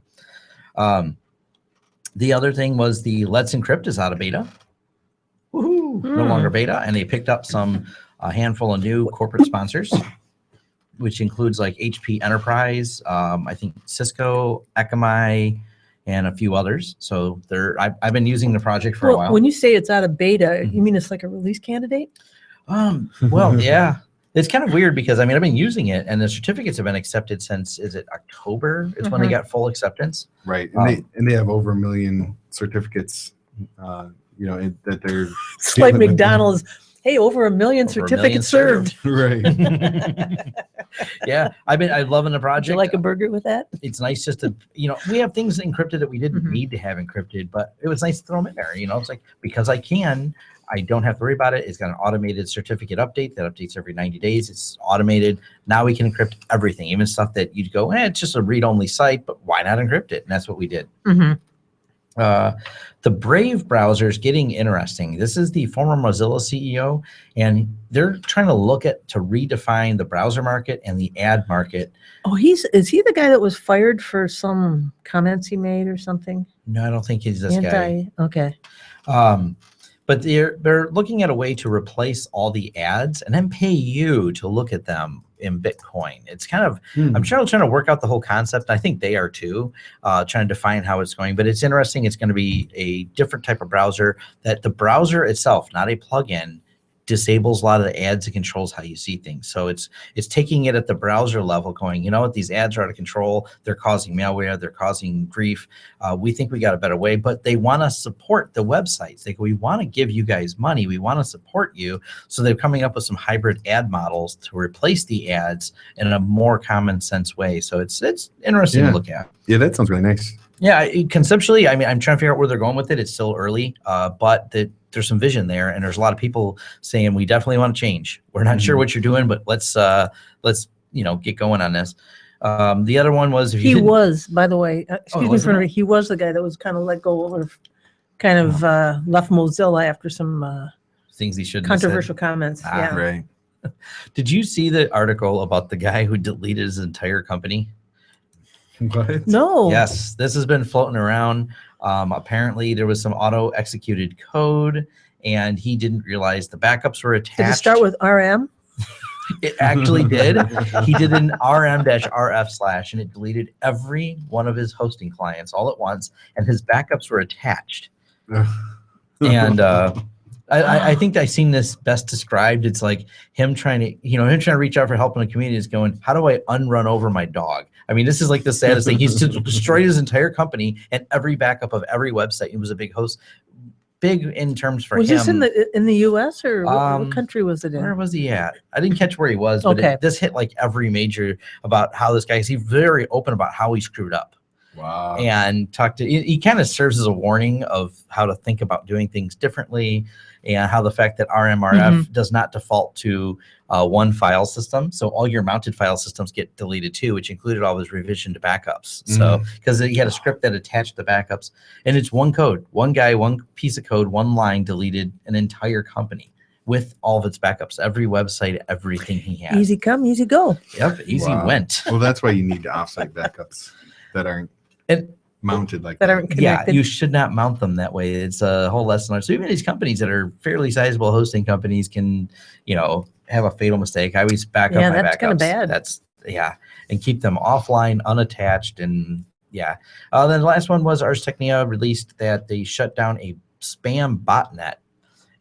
The other thing was the Let's Encrypt is out of beta. Woohoo! No longer beta, and they picked up a handful of new corporate sponsors, which includes like HP Enterprise, I think Cisco, Akamai, and a few others. So I've been using the project for a while. When you say it's out of beta, you mean it's like a release candidate? Well, yeah, it's kind of weird because I've been using it, and the certificates have been accepted since, is it October? Is when they got full acceptance. Right, and they have over 1 million certificates. That they're. It's like McDonald's. Hey, over 1 million certificates served. Right. Yeah, I'm loving the project. Would you like a burger with that? It's nice just to, we have things encrypted that we didn't need to have encrypted, but it was nice to throw them in there. It's like, because I don't have to worry about it. It's got an automated certificate update that updates every 90 days. It's automated. Now we can encrypt everything, even stuff that you'd go, it's just a read-only site, but why not encrypt it? And that's what we did. The Brave browser is getting interesting. This is the former Mozilla CEO, and they're trying to to redefine the browser market and the ad market. Oh, is he the guy that was fired for some comments he made or something? No, I don't think he's this guy. Okay. But they're looking at a way to replace all the ads and then pay you to look at them in Bitcoin. It's kind of, I'm trying to work out the whole concept. I think they are too, trying to define how it's going. But it's interesting. It's going to be a different type of browser, that the browser itself, not a plugin, disables a lot of the ads and controls how you see things. So it's taking it at the browser level, going, you know what, these ads are out of control. They're causing malware. They're causing grief. We think we got a better way, but they want to support the websites. We want to give you guys money. We want to support you. So they're coming up with some hybrid ad models to replace the ads in a more common sense way. So it's interesting to look at. Yeah, that sounds really nice. Yeah, conceptually, I'm trying to figure out where they're going with it. It's still early, but there's some vision there, and there's a lot of people saying we definitely want to change. We're not sure what you're doing, but let's get going on this. The other one was he was, by the way, he was the guy that was kind of let go or kind of left Mozilla after some things he shouldn't controversial comments. Yeah, right. Did you see the article about the guy who deleted his entire company? What? No. Yes, this has been floating around. Apparently, there was some auto-executed code, and he didn't realize the backups were attached. Did it start with RM? It actually did. He did an rm-rf/, and it deleted every one of his hosting clients all at once, and his backups were attached. And I think I've seen this best described. It's like him trying to reach out for help in the community is going, how do I unrun over my dog? This is like the saddest thing. He's destroyed his entire company and every backup of every website. He was a big host, big in terms for him. Was this in the U.S. or what country was it in? Where was he at? I didn't catch where he was, but this hit like every major about how this guy is. He's very open about how he screwed up. Wow. And he kind of serves as a warning of how to think about doing things differently, and how the fact that RMRF does not default to one file system. So all your mounted file systems get deleted too, which included all his revision to backups. So because he had a script that attached the backups, and it's one code, one guy, one piece of code, one line deleted an entire company with all of its backups, every website, everything he had. Easy come, easy go. Yep, easy went. Well, that's why you need offsite backups that aren't. And mounted like that that. aren't Yeah, connected. you should not mount them that way. It's a whole lesson learned. So even these companies that are fairly sizable hosting companies can, have a fatal mistake. I always back Yeah, up my that's backups. kinda bad. That's and keep them offline, unattached, and yeah. Then the last one was Ars Technica released that they shut down a spam botnet,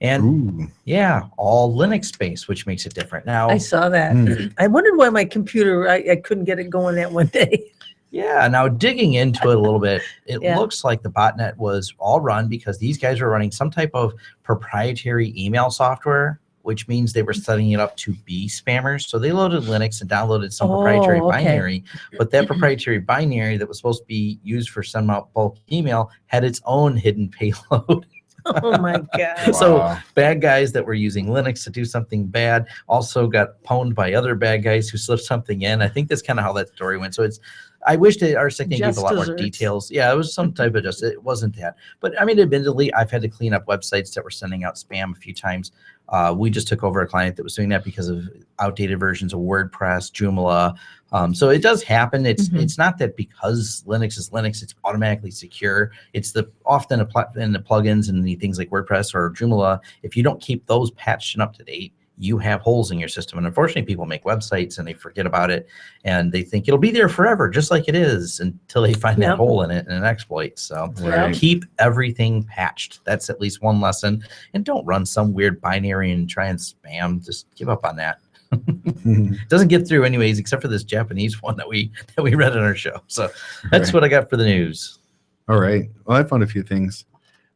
and Ooh. yeah, all Linux based, which makes it different. Now, I saw that. I wondered why my computer, I couldn't get it going that one day. yeah, now digging into it a little bit, it Yeah. looks like the botnet was all run because these guys were running some type of proprietary email software, which means they were setting it up to be spammers. So they loaded Linux and downloaded some proprietary Oh, okay. binary, but that proprietary binary that was supposed to be used for sending out bulk email had its own hidden payload. Oh my God. So Wow. bad guys that were using Linux to do something bad also got pwned by other bad guys who slipped something in. I think that's kind of how that story went. So I wish that Ars Technica gave a lot more Just desserts. details. Yeah, it was some type of it wasn't that. But I mean, admittedly, I've had to clean up websites that were sending out spam a few times. We just took over a client that was doing that because of outdated versions of WordPress, Joomla. So it does happen. It's not that because Linux is Linux, it's automatically secure. It's often in the plugins and the things like WordPress or Joomla. If you don't keep those patched and up to date, you have holes in your system. And unfortunately, people make websites and they forget about it and they think it'll be there forever, just like it is, until they find that Yep. hole in it and an exploit. So Right. keep everything patched. That's at least one lesson. And don't run some weird binary and try and spam. Just give up on that. It doesn't get through anyways, except for this Japanese one that we read on our show. So that's Right. what I got for the news. All right. Well, I found a few things.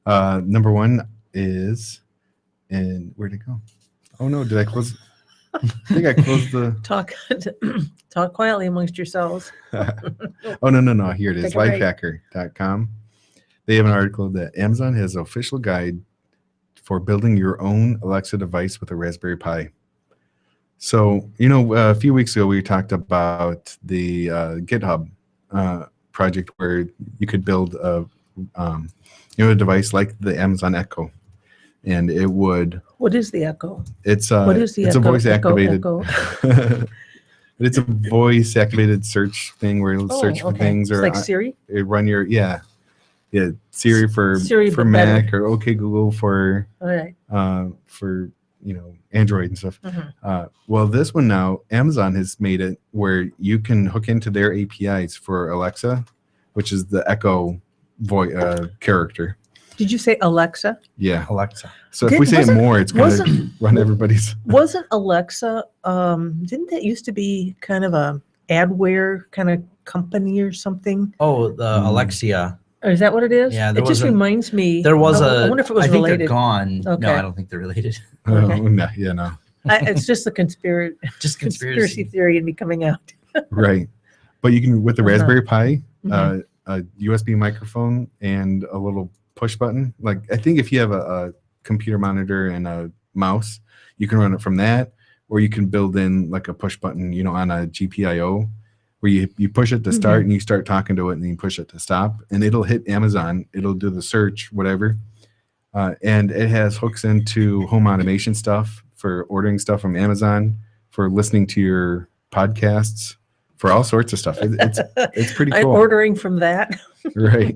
Number one is, and where'd it go? Oh no, did I close? I think I closed the. Talk quietly amongst yourselves. Oh no! Here it is. Take a break. Lifehacker.com. They have an article that Amazon has an official guide for building your own Alexa device with a Raspberry Pi. So a few weeks ago we talked about the GitHub project where you could build a device like the Amazon Echo, and it would. What is the Echo? It's What is the it's Echo? a voice activated. Echo. It's a voice activated search thing where it'll search for okay. things, It's or like Siri. run your Siri for Siri, for but Mac, better. or OK Google for All right. Android and stuff. Well, this one now, Amazon has made it where you can hook into their APIs for Alexa, which is the Echo voice character. Did you say Alexa? Yeah. Alexa. So if we say it Wasn't- more, it's going to wasn't- run everybody's. Wasn't Alexa? Didn't that used to be kind of a adware kind of company or something? Oh, the Alexia. Or is that what it is? Yeah, it there just was reminds me. There was I wonder if it was I think related. they're gone. No, Okay. I don't think they're related. Okay. Oh, no, yeah, no. It's just the conspiracy Just conspiracy. theory in me coming out. Right. But you can, with the Raspberry Pi, Mhm. a USB microphone and a little push button. Like, I think if you have a computer monitor and a mouse, you can run it from that, or you can build in like a push button, on a GPIO, where you push it to start and you start talking to it, and then you push it to stop, and it'll hit Amazon. It'll do the search, whatever. And it has hooks into home automation stuff for ordering stuff from Amazon, for listening to your podcasts, for all sorts of stuff. It's pretty I'm cool. ordering from that. Right.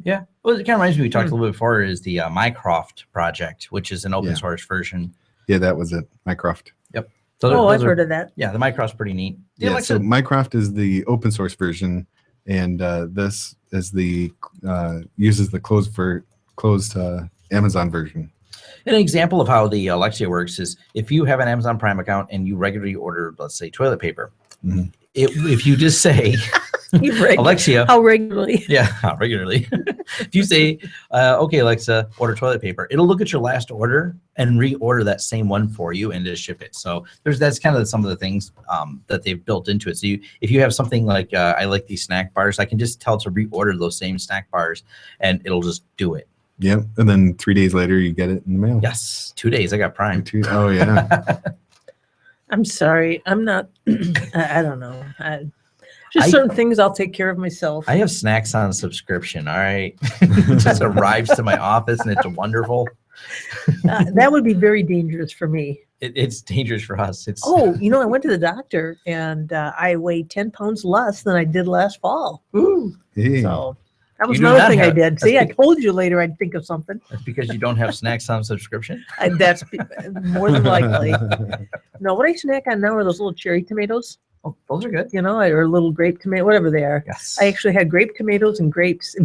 Yeah. Well, it kind of reminds me, we talked a little bit before, is the Mycroft project, which is an open Yeah. source version. Yeah, that was it. Mycroft. So Oh, I've those are- heard of that. Yeah, the Mycroft's pretty neat. The Yeah, Alexa, so Mycroft is the open source version, and this is the uses the closed Amazon version. an example of how the Alexia works is if you have an Amazon Prime account and you regularly order, let's say, toilet paper, Mhm. if you just say, Alexia, How regularly? yeah, regularly. If you say, okay, Alexa, order toilet paper, it'll look at your last order and reorder that same one for you and just ship it. So that's kind of some of the things that they've built into it. So if you have something like, I like these snack bars, I can just tell it to reorder those same snack bars and it'll just do it. Yep. And then 3 days later, you get it in the mail. Yes, 2 days. I got Prime. Oh, yeah. I'm sorry. I'm not. I don't know. Just certain things I'll take care of myself. I have snacks on subscription. All right. It just arrives to my office and it's wonderful. That would be very dangerous for me. It's dangerous for us. It's Oh, I went to the doctor and I weighed 10 pounds less than I did last fall. Ooh. Hey. So That was You do another not thing I have- did. that's See, I be- told you later I'd think of something. That's because you don't have snacks on subscription. That's more than likely. No, what I snack on now are those little cherry tomatoes, Oh, those are good. you know, or little grape tomato, whatever they are. Yes. I actually had grape tomatoes and grapes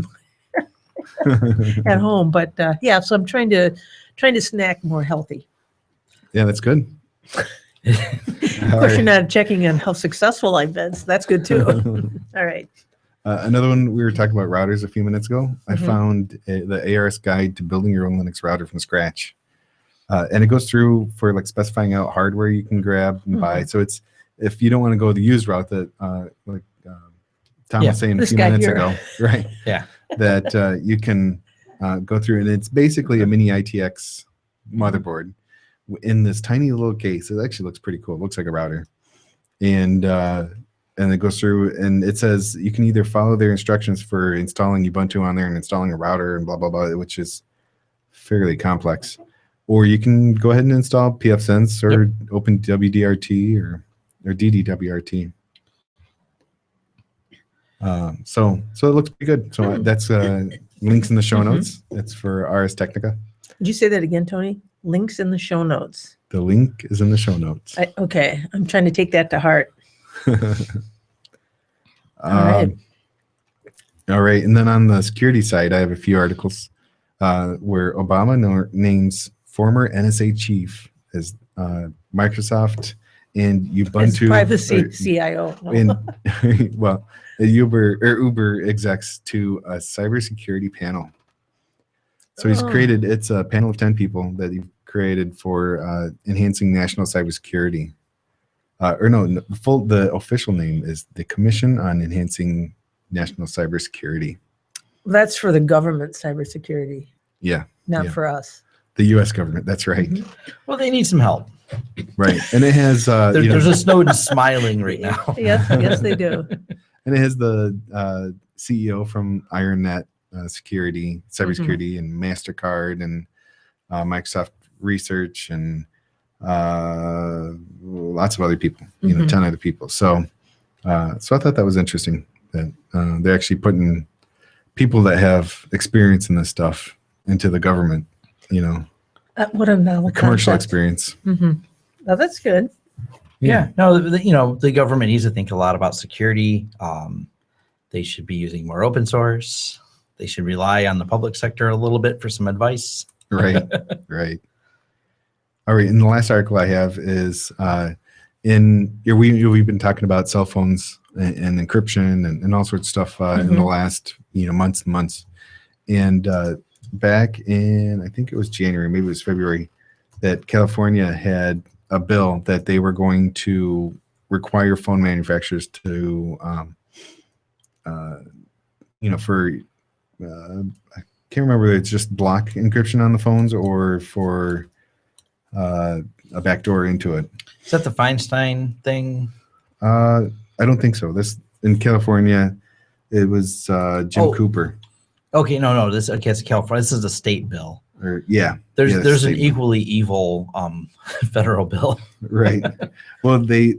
at home, but yeah, so I'm trying to snack more healthy. Yeah, that's good. Of course, you're not checking on how successful I've been, so that's good too. All right. Another one, we were talking about routers a few minutes ago. I Mhm. found the ARS guide to building your own Linux router from scratch. And it goes through for like specifying out hardware you can grab and buy. So it's, if you don't want to go the used route that Tom Yeah, was saying a this few guy minutes here. ago, right? Yeah. That you can go through, and it's basically a mini ITX motherboard in this tiny little case. It actually looks pretty cool. It looks like a router. And it goes through, and it says you can either follow their instructions for installing Ubuntu on there and installing a router and blah, blah, blah, which is fairly complex. Or you can go ahead and install pfSense or OpenWDRT or DDWRT. So it looks pretty good. So that's links in the show notes. That's for Ars Technica. Did you say that again, Tony? Links in the show notes. The link is in the show notes. Okay, I'm trying to take that to heart. Right. All right. And then on the security side, I have a few articles where Obama names former NSA chief as Microsoft and As Ubuntu. privacy CIO. And well, Uber execs to a cybersecurity panel. So he's created, it's a panel of 10 people that he created for enhancing national cybersecurity. The official name is the Commission on Enhancing National Cybersecurity. That's for the government cybersecurity, Yeah, not Yeah. for us. the U.S. government. That's right. Well, they need some help. Right, and it has There's a Snowden smiling right now. Yes, they do. and it has the CEO from IronNet Security, Cybersecurity, and Mastercard, and Microsoft Research, and lots of other people. 10 other people. So I thought that was interesting that they're actually putting people that have experience in this stuff into the government. What a novel Commercial concept. experience. Oh, that's good. Yeah. No, the government needs to think a lot about security. They should be using more open source. They should rely on the public sector a little bit for some advice. Right. Right. All right. And the last article I have is we've been talking about cell phones and encryption and all sorts of stuff in the last months and months. And back in, I think it was January, maybe it was February, that California had a bill that they were going to require phone manufacturers to, I can't remember if it's just block encryption on the phones or for a backdoor into it. Is that the Feinstein thing? I don't think so. This in California, it was Jim Cooper. Okay, no, it's California. This is a state bill. There's an equally evil federal bill. Right. Well, they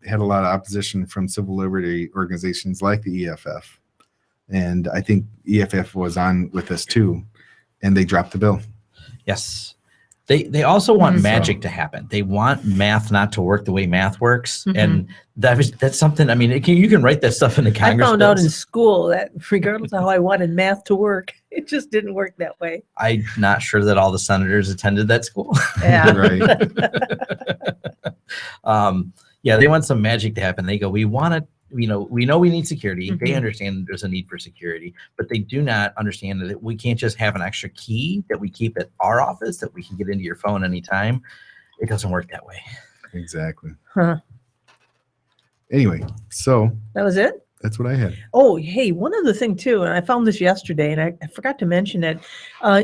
had a lot of opposition from civil liberty organizations like the EFF, and I think EFF was on with this too, and they dropped the bill. Yes. They also want magic to happen. They want math not to work the way math works, and that's something. I mean, you can write that stuff in the Congress. I found out in school that regardless of how I wanted math to work, it just didn't work that way. I'm not sure that all the senators attended that school. Yeah. Right. Yeah, they want some magic to happen. They go, we want to. We know we need security. They understand there's a need for security, but they do not understand that we can't just have an extra key that we keep at our office that we can get into your phone anytime. It doesn't work that way. Exactly. Huh. Anyway, so That was it? that's what I had. Oh, hey, one other thing too, and I found this yesterday, and I forgot to mention it.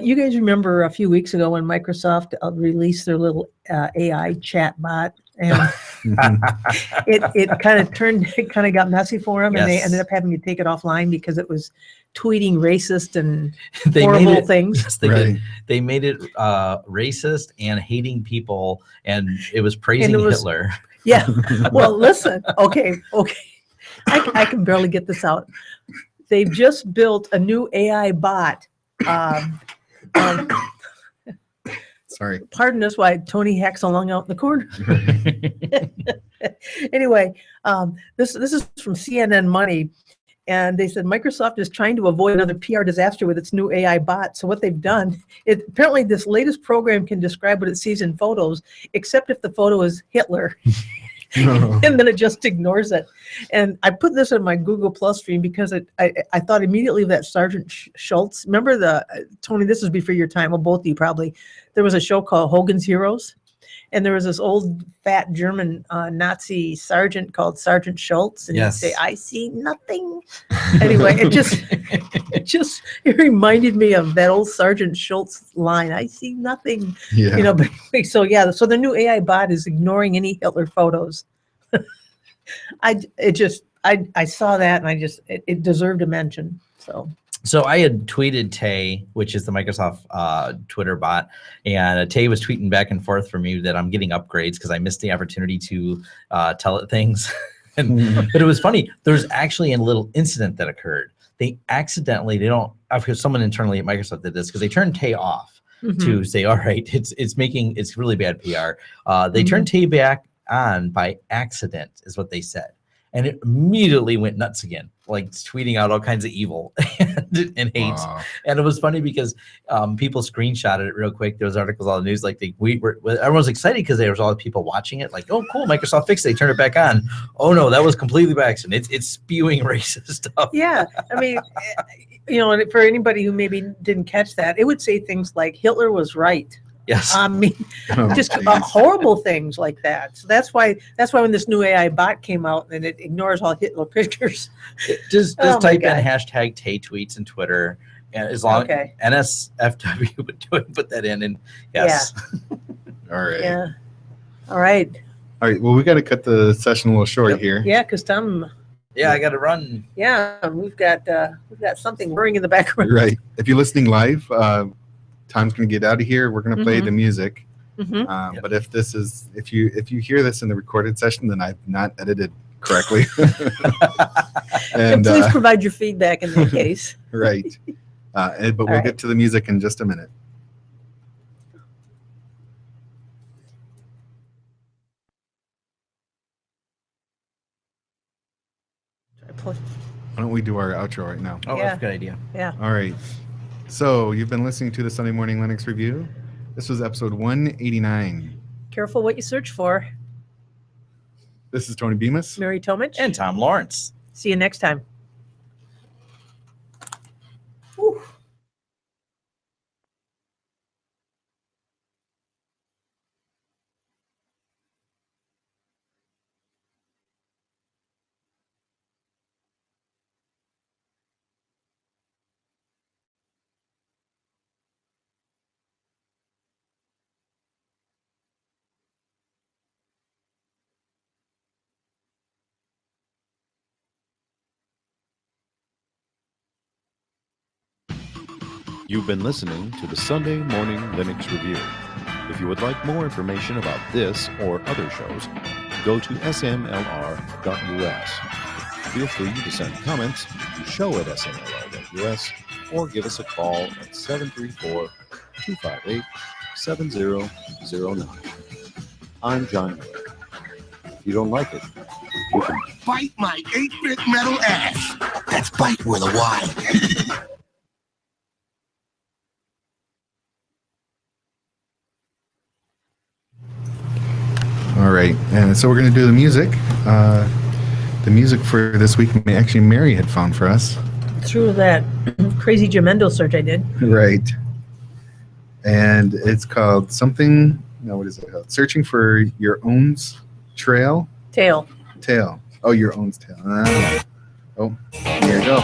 You guys remember a few weeks ago when Microsoft released their little AI chat bot, and it kind of got messy for them, and they ended up having to take it offline because it was tweeting racist and horrible things. Yes, they made it racist and hating people, and it was praising Hitler. Yeah. Well, listen. Okay. I can barely get this out. they've just built a new AI bot. Sorry. Pardon us why Tony hacks along out in the corner. Anyway, this is from CNN Money, and they said Microsoft is trying to avoid another PR disaster with its new AI bot. So what they've done, apparently this latest program can describe what it sees in photos, except if the photo is Hitler. No. And then it just ignores it. And I put this in my Google Plus stream because I thought immediately of that Sergeant Schultz. Remember Tony, this was before your time, well, both of you probably. There was a show called Hogan's Heroes. And there was this old fat German Nazi sergeant called Sergeant Schultz, and Yes. he'd say, "I see nothing." Anyway, it reminded me of that old Sergeant Schultz line, "I see nothing." Yeah. You know, but so the new AI bot is ignoring any Hitler photos. I saw that and it deserved a mention. So I had tweeted Tay, which is the Microsoft Twitter bot, and Tay was tweeting back and forth for me that I'm getting upgrades because I missed the opportunity to tell it things. But it was funny. There's actually a little incident that occurred. Someone internally at Microsoft did this because they turned Tay off to say, all right, it's really bad PR. They turned Tay back on by accident is what they said. And it immediately went nuts again, like tweeting out all kinds of evil and hate. Wow. And it was funny because people screenshotted it real quick. There was articles on the news, like everyone was excited because there was all the people watching it. Like, oh, cool, Microsoft fixed it. They turned it back on. Oh no, that was completely by accident. It's spewing racist stuff. Yeah, I mean, and for anybody who maybe didn't catch that, it would say things like Hitler was right. Yes. I mean, Oh, just geez. horrible things like that. So that's why when this new AI bot came out and it ignores all Hitler pictures. Just Oh my type in God. hashtag Tay tweets and Twitter, and as long Okay. NSFW would put that in, and yes. All right. Yeah. All right. All right. Well, we got to cut the session a little short Yep. here. Yeah, because Tom. Yeah, I got to run. Yeah, we've got something whirring in the background. Right. If you're listening live, Tom's going to get out of here. We're going to play Mhm. the music. Mhm. But if you hear this in the recorded session, then I've not edited correctly. And and please provide your feedback in that case. right. But we'll right. get to the music in just a minute. Why don't we do our outro right now? Oh, Yeah. that's a good idea. Yeah. All right. So you've been listening to the Sunday Morning Linux Review. This was episode 189. Careful what you search for. This is Tony Bemis. Mary Tomich. And Tom Lawrence. See you next time. Whew. You've been listening to the Sunday Morning Linux Review. If you would like more information about this or other shows, go to smlr.us. Feel free to send comments to show@smlr.us or give us a call at 734-258-7009. I'm John Miller. If you don't like it, you can Bite my 8-bit metal ass. That's bite with a Y. All right. And so we're going to do the music. The music for this week, actually, Mary had found for us. Through that crazy Jamendo search I did. Right. And it's called something. No, what is it called? Searching for Your Own's Trail. Tail. Tail. Oh, Your Own's Tail. Oh, there you go.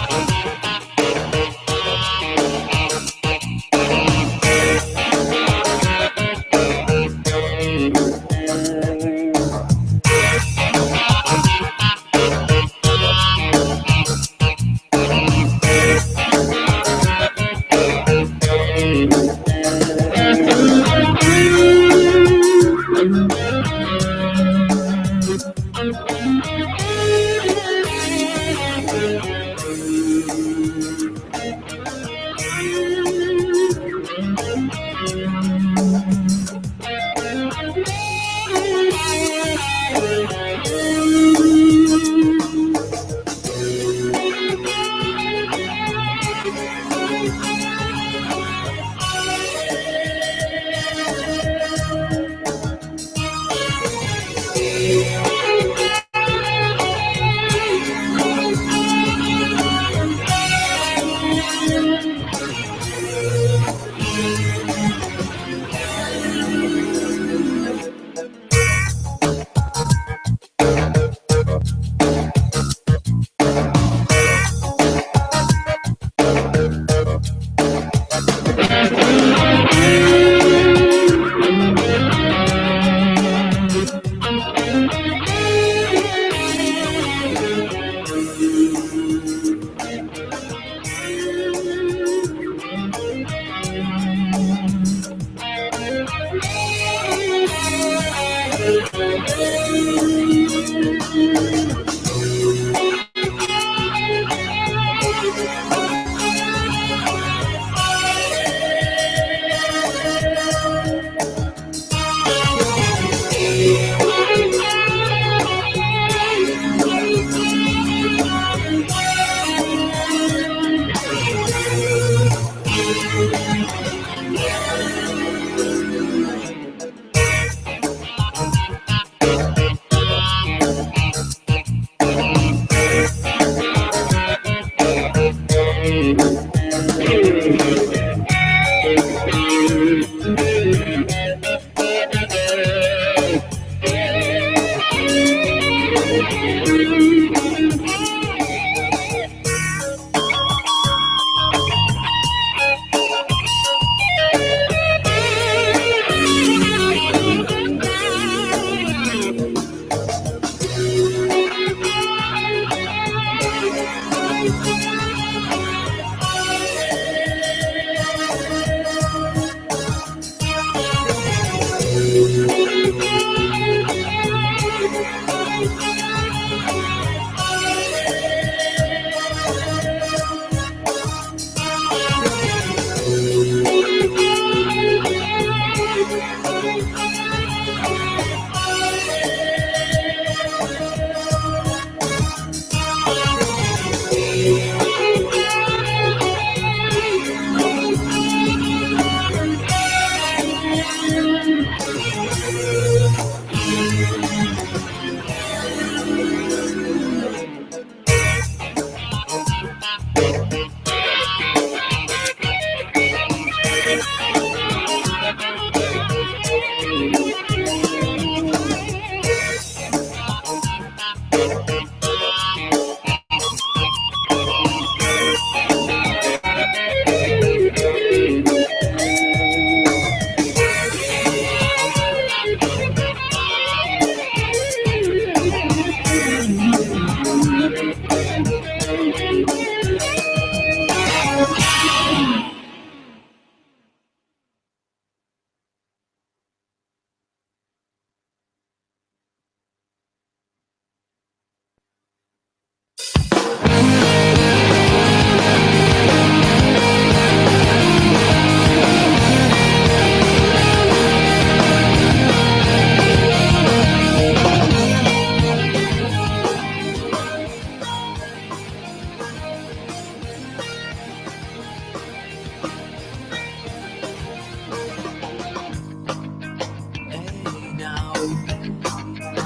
Hey now,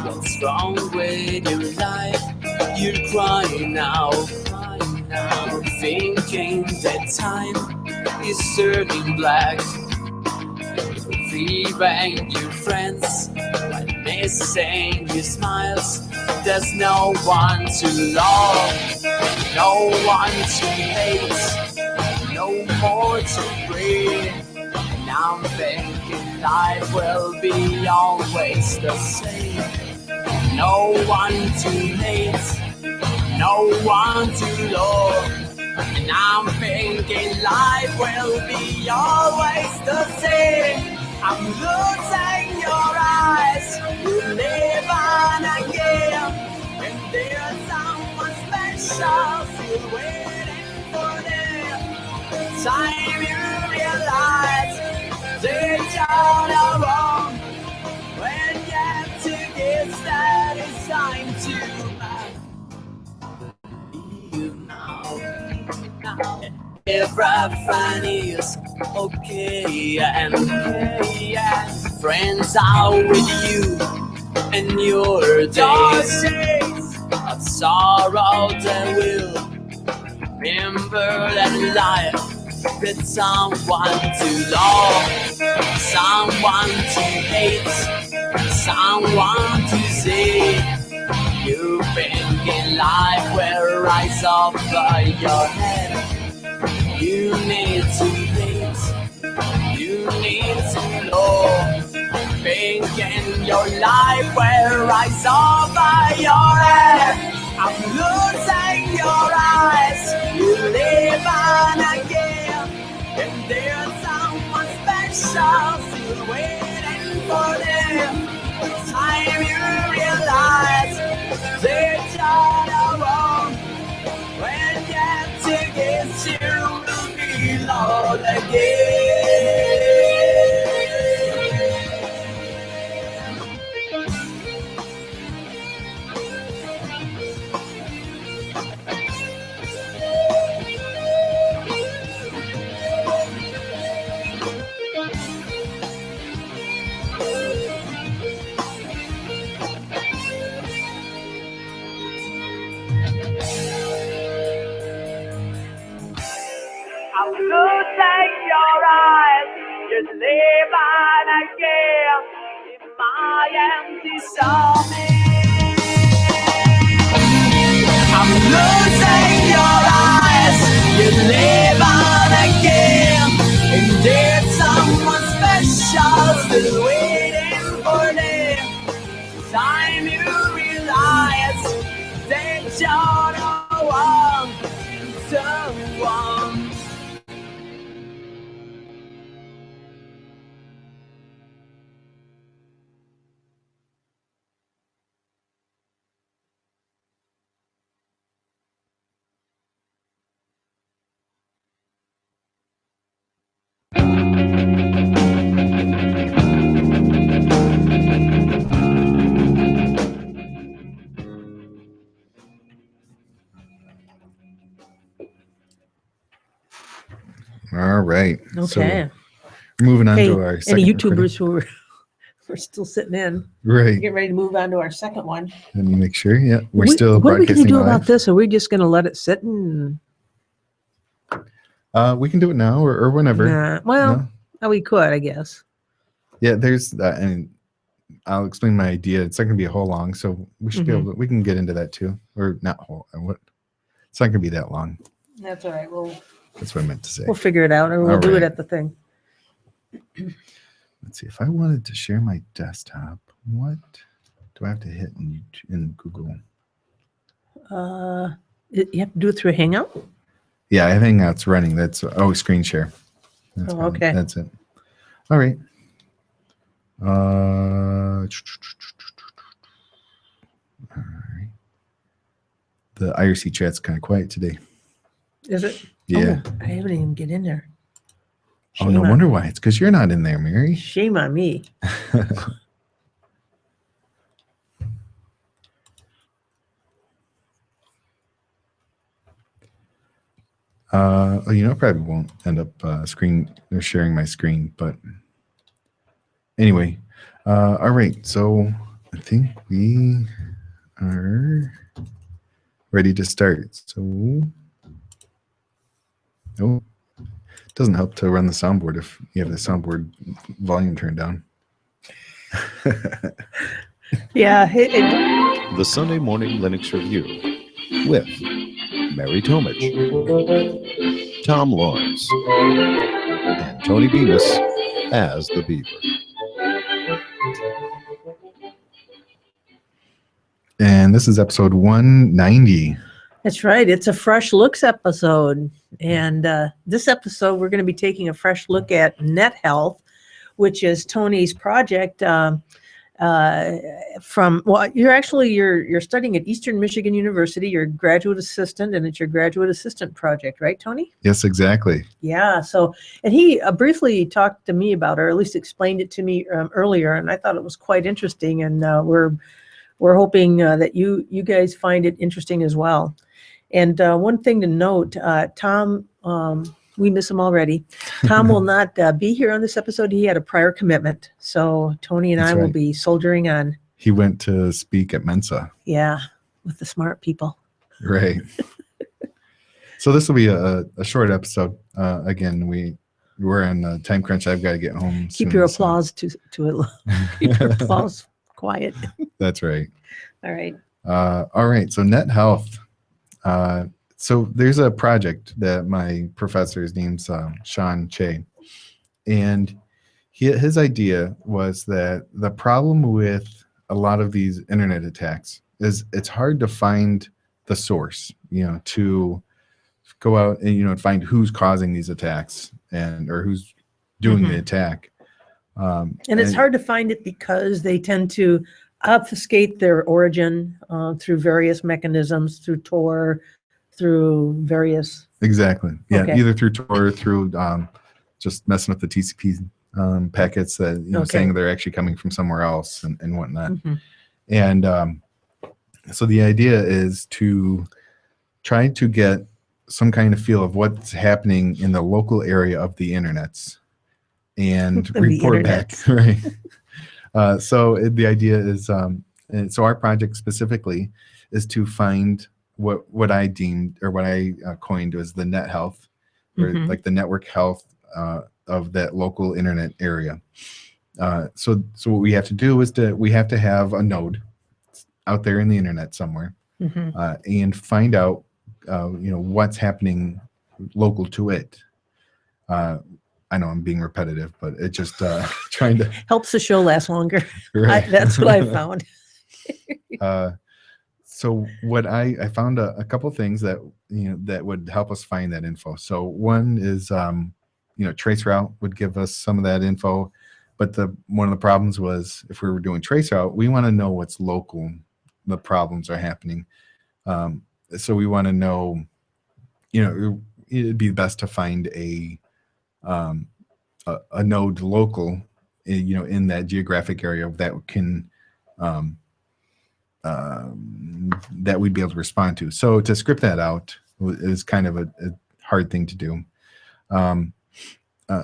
what's wrong with your life? You're crying now, thinking that time is turning black. Leaving your friends while missing your smiles. There's no one to love, no one to hate, no more to breathe. And I'm thinking life will be always the same. No one to hate, no one to love. And I'm thinking life will be always the same. I'm losing your eyes, you live on again. And there's someone special still waiting for them. Time you realize that you're alone. When you have to get that it's time to believe now. Everything is okay and friends are with you and your days of sorrow they will remember that life with someone to love, someone to hate, someone to see. You think in life will rise up by your head. You need to hate, you need to love. Thinking your life will rise up by your head. I'm losing your eyes, you live on again. And there's someone special still waiting for them. Time you realize that you're alone. When you have to get you will be alone again. I'm losing your eyes, just live on again in my empty soul. I'm losing your eyes, just live on again, and there's someone special still waiting for them. Time you realize that you're the one, someone. All right. Okay. So we're moving on Hey, to our any second recording. YouTubers who we're still sitting in, Right. get ready to move on to our second one. Let me make sure. Yeah. We're We- still what are we going to broadcasting do live. about this? Are we just going to let it sit and We can do it now or whenever. Nah, well, No? we could, I guess. Yeah, there's that, and I'll explain my idea. It's not going to be a whole long, so we should be able to. We can get into that too, or not whole. What? It's not going to be that long. That's all right. That's what I meant to say. We'll figure it out, or we'll All do it right. at the thing. Let's see. If I wanted to share my desktop, what do I have to hit in Google? You have to do it through Hangout? Yeah, I think that's running. That's screen share. That's fine. Okay. That's it. All right. All right. The IRC chat's kind of quiet today. Is it? Yeah. Oh, I haven't even get in there. Oh, no wonder why. It's because you're not in there, Mary. Shame on me. Probably won't end up sharing my screen, but anyway. All right. So I think we are ready to start. So, it doesn't help to run the soundboard if you have the soundboard volume turned down. Yeah. The Sunday Morning Linux Review with Mary Tomich, Tom Lawrence, and Tony Bemis as the Beaver. And this is episode 190. That's right. It's a Fresh Looks episode. And this episode, we're going to be taking a fresh look at Net Health, which is Tony's project you're studying at Eastern Michigan University. You're a graduate assistant, and it's your graduate assistant project, right, Tony? Yes, exactly. Yeah. So, and he briefly talked to me about it, or at least explained it to me earlier, and I thought it was quite interesting. And we're hoping that you guys find it interesting as well. And one thing to note, Tom, we miss him already. Tom will not be here on this episode. He had a prior commitment. So Tony and That's I will right. be soldiering on. He went to speak at Mensa. Yeah, with the smart people. Right. So this will be a short episode. Again, we're in a time crunch. I've got to get home. Keep soon, your so- applause to it. Keep your applause quiet. That's right. All right. All right. So Net Health. So there's a project that my professor, his name's Sean Che, and his idea was that the problem with a lot of these internet attacks is it's hard to find the source, to go out and find who's causing these attacks or who's doing the attack. And it's hard to find it because they tend to obfuscate their origin through various mechanisms, through Tor, through various. Exactly. Yeah. Okay. Either through Tor or through just messing with the TCP packets that saying they're actually coming from somewhere else and whatnot. Mm-hmm. And so the idea is to try to get some kind of feel of what's happening in the local area of the internets and The report back. internets. Right. So the idea is, and so our project specifically is to find what I deemed or what I coined as the net health, or like the network health of that local internet area. So what we have to do is we have to have a node out there in the internet somewhere and find out what's happening local to it. I know I'm being repetitive, but it just trying to helps the show last longer. Right. That's what I found. So what I found a couple things that that would help us find that info. So one is traceroute would give us some of that info, but one of the problems was if we were doing traceroute, we want to know what's local, the problems are happening. So we want to know, it'd be best to find a node local, in that geographic area that can that we'd be able to respond to. So to script that out is kind of a hard thing to do.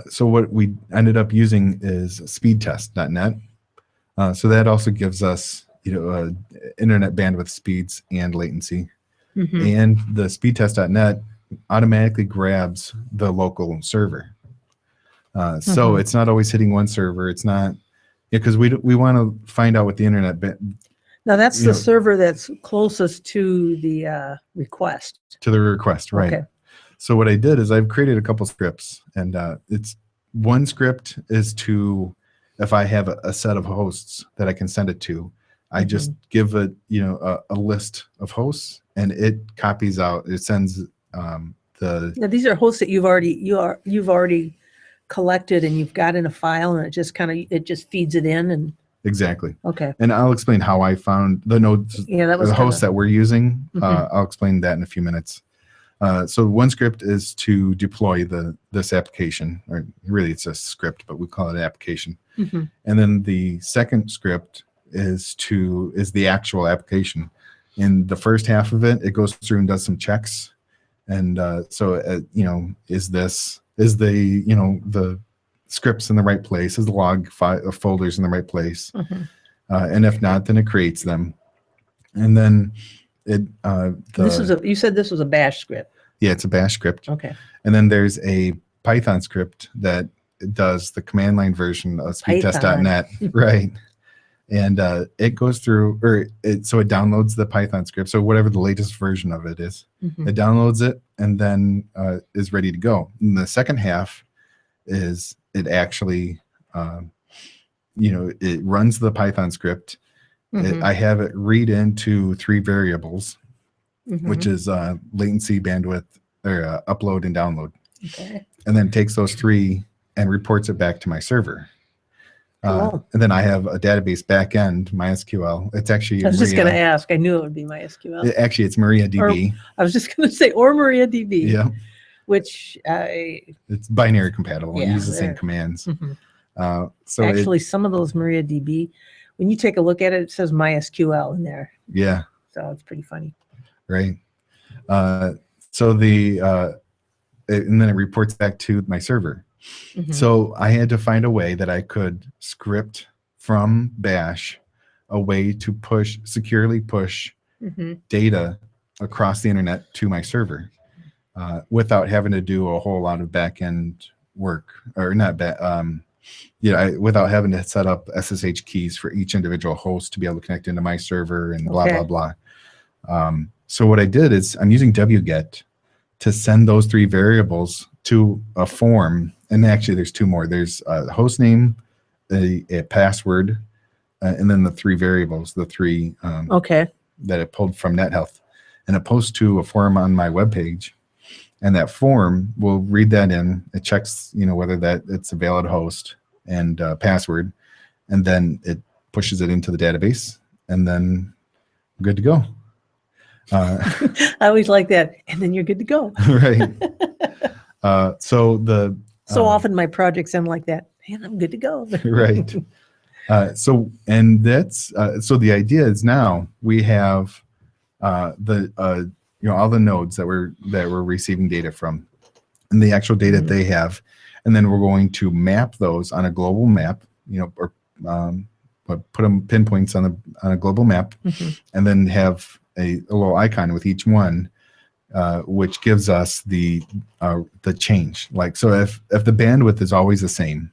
So what we ended up using is speedtest.net. So that also gives us, internet bandwidth speeds and latency. And the speedtest.net automatically grabs the local server. So it's not always hitting one server. It's not, because we want to find out what the internet Now that's you the know, server that's closest to the request. to the request, right? Okay. So what I did is I've created a couple scripts, and it's one script is to, if I have a set of hosts that I can send it to, I just give it, a list of hosts, and it copies out, it sends the, Now these are hosts that you've already collected and you've got in a file, and it just feeds it in, and exactly. okay. And I'll explain how I found the nodes, Yeah, that was the hosts that we're using. Mhm. I'll explain that in a few minutes. So one script is to deploy this application, or really it's a script, but we call it an application. Mhm. And then the second script is the actual application. In the first half of it, it goes through and does some checks. And is the scripts in the right place? Is the log folders in the right place? Mhm. And if not, then it creates them. And then You said this was a bash script. yeah, it's a bash script. Okay. And then there's a Python script that does the command line version of speedtest.net. Right. And it goes through, so it downloads the Python script. So whatever the latest version of it is, it downloads it and then is ready to go. And the second half is it actually, it runs the Python script. I have it read into 3 variables, which is latency, bandwidth, or upload and download. Okay. And then takes those 3 and reports it back to my server. Cool. And then I have a database backend, MySQL. It's actually I was just going to ask. I knew it would be MySQL. Actually, it's MariaDB. I was just going to say, or MariaDB. Yeah. Which it's binary compatible. Yeah, It uses the same commands. So actually, some of those MariaDB, when you take a look at it, it says MySQL in there. Yeah. So it's pretty funny. Right. And then it reports back to my server. So I had to find a way that I could script from Bash a way to securely push data across the internet to my server without having to do a whole lot of back-end work, or without having to set up SSH keys for each individual host to be able to connect into my server and blah, blah, blah. So what I did is I'm using wget to send those 3 variables to a form. And actually there's 2 more. There's a host name, a password, and then the 3 variables, the 3 that it pulled from NetHealth. And it posts to a form on my webpage. And that form will read that in. It checks, whether that it's a valid host and password. And then it pushes it into the database. And then good to go. I always like that. And then you're good to go. Right. So often my projects end like that. Man, I'm good to go. Right. So the idea is now we have all the nodes that we're receiving data from, and the actual data they have, and then we're going to map those on a global map, or put them pinpoints on a global map, and then have a little icon with each one, which gives us the change. Like, so if the bandwidth is always the same,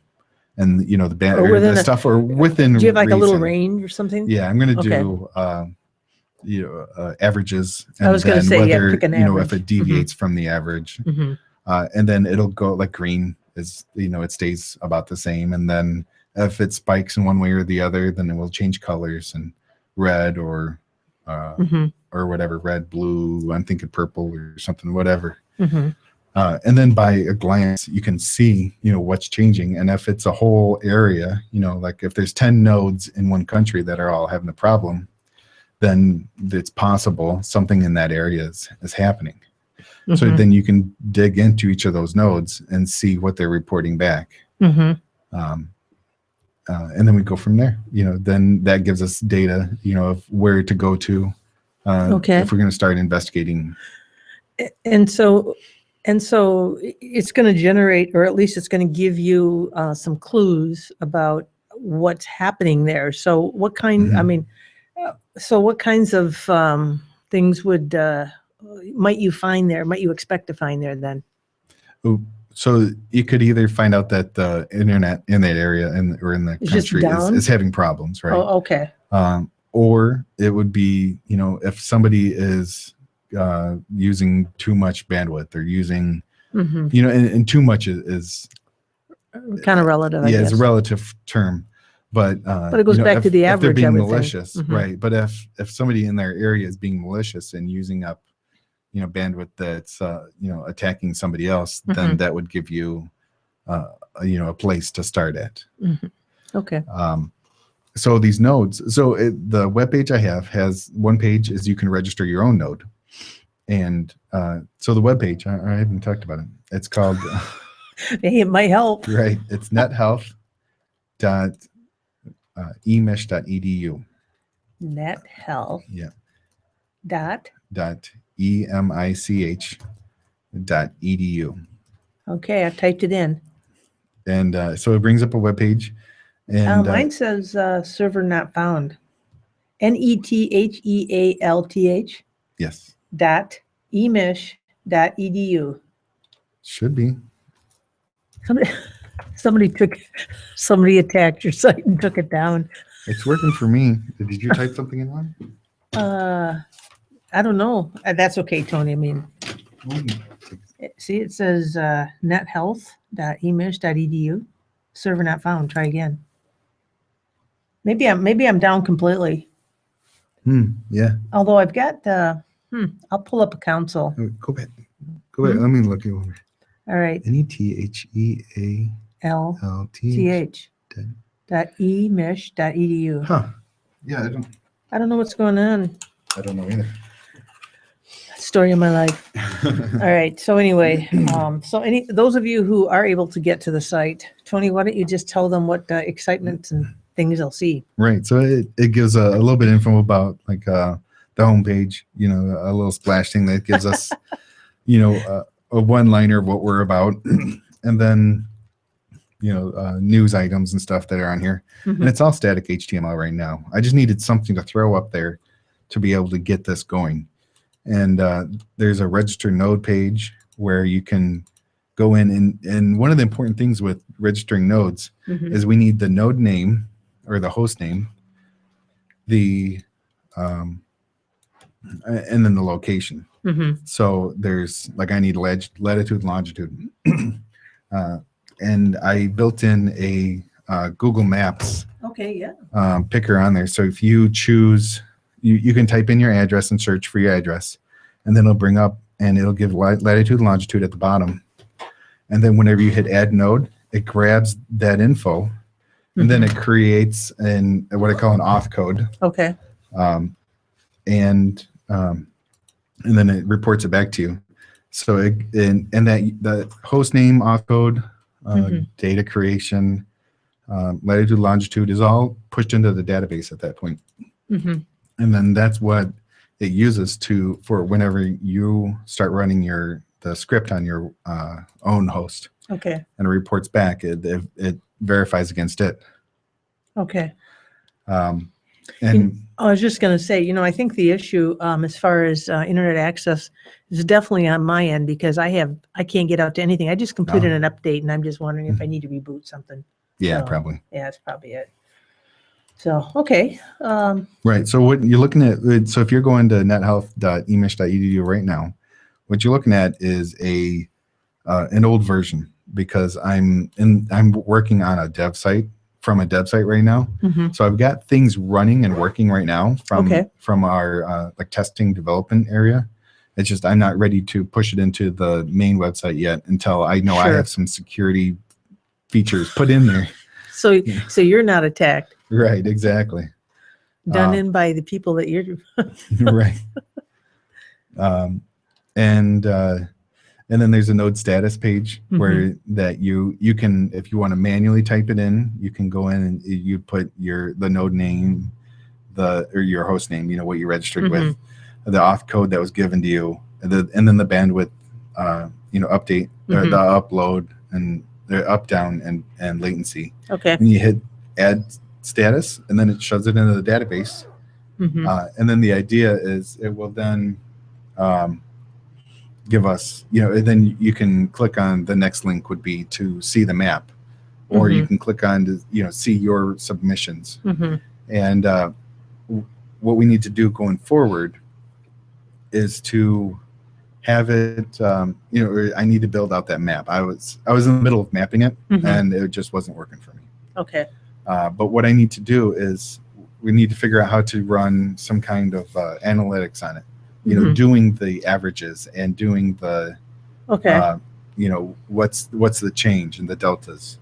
and the band or the stuff or within, do you have like reason, a little range or something? Yeah, I'm going to do averages. And I was going to say, pick an average. If it deviates from the average, and then it'll go like green is it stays about the same, and then if it spikes in one way or the other, then it will change colors, and red or whatever, red, blue, I'm thinking purple or something, whatever. And then by a glance, you can see, what's changing. And if it's a whole area, like if there's 10 nodes in one country that are all having a problem, then it's possible something in that area is happening. So then you can dig into each of those nodes and see what they're reporting back. And then we go from there. Then that gives us data, of where to go to if we're going to start investigating. And so it's going to generate, or at least it's going to give you some clues about what's happening there. So what kind? I mean, so what kinds of things would might you find there? Might you expect to find there then? So you could either find out that the internet in that area or in the It's just country down? is having problems, right? Oh, okay. Or it would be, if somebody is using too much bandwidth or using, and too much is Kind of relative, I yeah, guess. it's a relative term. But it goes back to the if they're average, I being would think. malicious, Mhm. right? But if somebody in their area is being malicious and using up, bandwidth that's attacking somebody else, then that would give you, a place to start at. Okay. So these nodes, the webpage I have has one page is you can register your own node. And so the webpage, I haven't talked about it. It's called, Hey, it might help. right, it's nethealth.emish.edu. NetHealth. Yeah. Dot. EMICH.edu. Okay, I've typed it in. And so it brings up a webpage. And Mine says server not found. NETHEALTH yes, .emish.edu. should be. Somebody attacked your site and took it down. It's working for me. Did you type something in one? I don't know. That's okay, Tony. I mean, see, it says nethealth.emish.edu. Server not found. Try again. Maybe I'm down completely. Yeah. Although I've got I'll pull up a console. Go back. Let me look it over. All right. NETHEALTH. LTH. .emish.edu. Huh. Yeah, I don't know what's going on. I don't know either. Story of my life. All right. So anyway, those of you who are able to get to the site, Tony, why don't you just tell them what excitement and things they'll see? Right. So it gives a little bit of info about like the homepage, a little splash thing that gives us, a one-liner of what we're about, and then, news items and stuff that are on here. And it's all static HTML right now. I just needed something to throw up there to be able to get this going. And there's a register node page where you can go in. And one of the important things with registering nodes is we need the node name or the host name, and then the location. So there's I need latitude, longitude. And I built in a Google Maps picker on there. So if you choose, you can type in your address and search for your address, and then it'll bring up and it'll give latitude and longitude at the bottom. And then whenever you hit add node, it grabs that info, and then it creates what I call an auth code. Okay. And then it reports it back to you. So and that the host name, auth code, data creation, latitude, longitude is all pushed into the database at that point. And then that's what it uses for whenever you start running the script on your own host. Okay. And it reports back. It verifies against it. Okay. And I was just going to say, I think the issue as far as internet access is definitely on my end because I can't get out to anything. I just completed an update and I'm just wondering if I need to reboot something. yeah, So, probably. Yeah, that's probably it. So, okay. Right. So what you're looking at, so if you're going to nethealth.emish.edu right now, what you're looking at is an old version because I'm working on a dev site right now. So I've got things running and working right now from our testing development area. It's just I'm not ready to push it into the main website yet until I know I have some security features put in there. So you're not attacked. Right, exactly. Done in by the people that you're right. And then there's a node status page where that you can, if you want to manually type it in, you can go in and you put the node name, or your host name, what you registered with, the auth code that was given to you, and then the bandwidth, update, the upload and the up, down, and latency. Okay. And you hit add status, and then it shoves it into the database. And then the idea is it will then give us, and then you can click on the next link would be to see the map, or you can click on to, see your submissions. And what we need to do going forward is to have it, I need to build out that map. I was in the middle of mapping it, and it just wasn't working for me. Okay. But what I need to do is we need to figure out how to run some kind of analytics on it, doing the averages and doing the, what's the change and the deltas.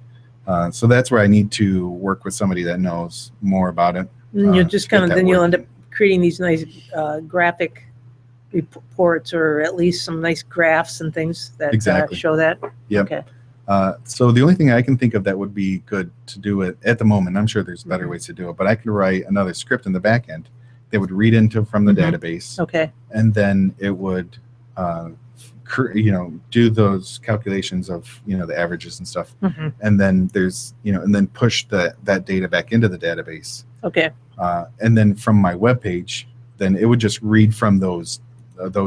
So that's where I need to work with somebody that knows more about it. And you'll just kind of, then you'll end up creating these nice graphic reports, or at least some nice graphs and things that show that. Yep. Okay. So the only thing I can think of that would be good to do it at the moment, I'm sure there's better ways to do it, but I could write another script in the back end that would read into from the database. Okay. And then it would, do those calculations of, the averages and stuff. And then there's, and then push that data back into the database. Okay. And then from my web page, then it would just read from those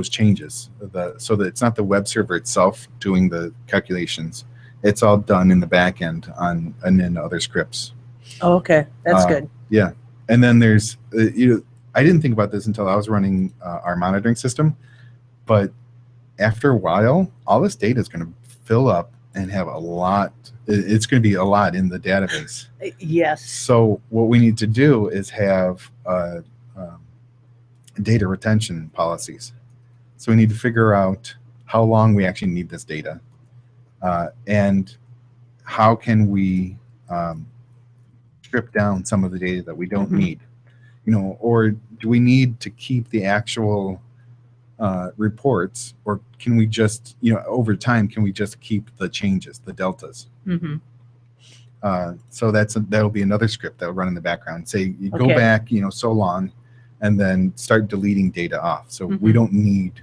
changes, so that it's not the web server itself doing the calculations. It's all done in the back end and in other scripts. Oh, okay. That's good. Yeah. And then there's, I didn't think about this until I was running our monitoring system, but after a while, all this data is going to fill up and have a lot. It's going to be a lot in the database. Yes. So what we need to do is have data retention policies. So we need to figure out how long we actually need this data, and how can we strip down some of the data that we don't need, or do we need to keep the actual reports, or can we just, over time, can we just keep the changes, the deltas? So that'll be another script that'll run in the background. Say you go back, so long, and then start deleting data off. So we don't need,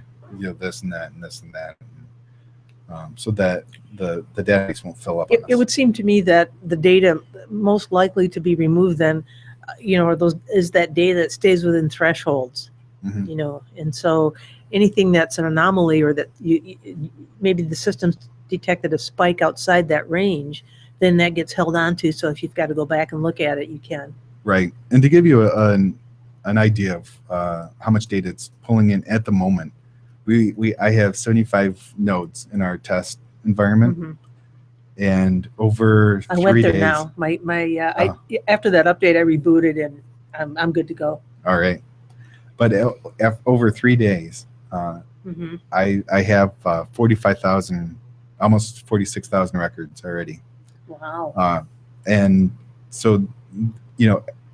this and that and this and that, so that the database won't fill up. It would seem to me that the data most likely to be removed then, is that data that stays within thresholds, and so anything that's an anomaly, or that maybe the system's detected a spike outside that range, then that gets held onto. So if you've got to go back and look at it, you can. Right. And to give you an idea of how much data it's pulling in at the moment, I have 75 nodes in our test environment, and over 3 days. I went there now. After that update, I rebooted, and I'm good to go. All right. But over 3 days, I have 45,000, almost 46,000 records already. Wow. And so,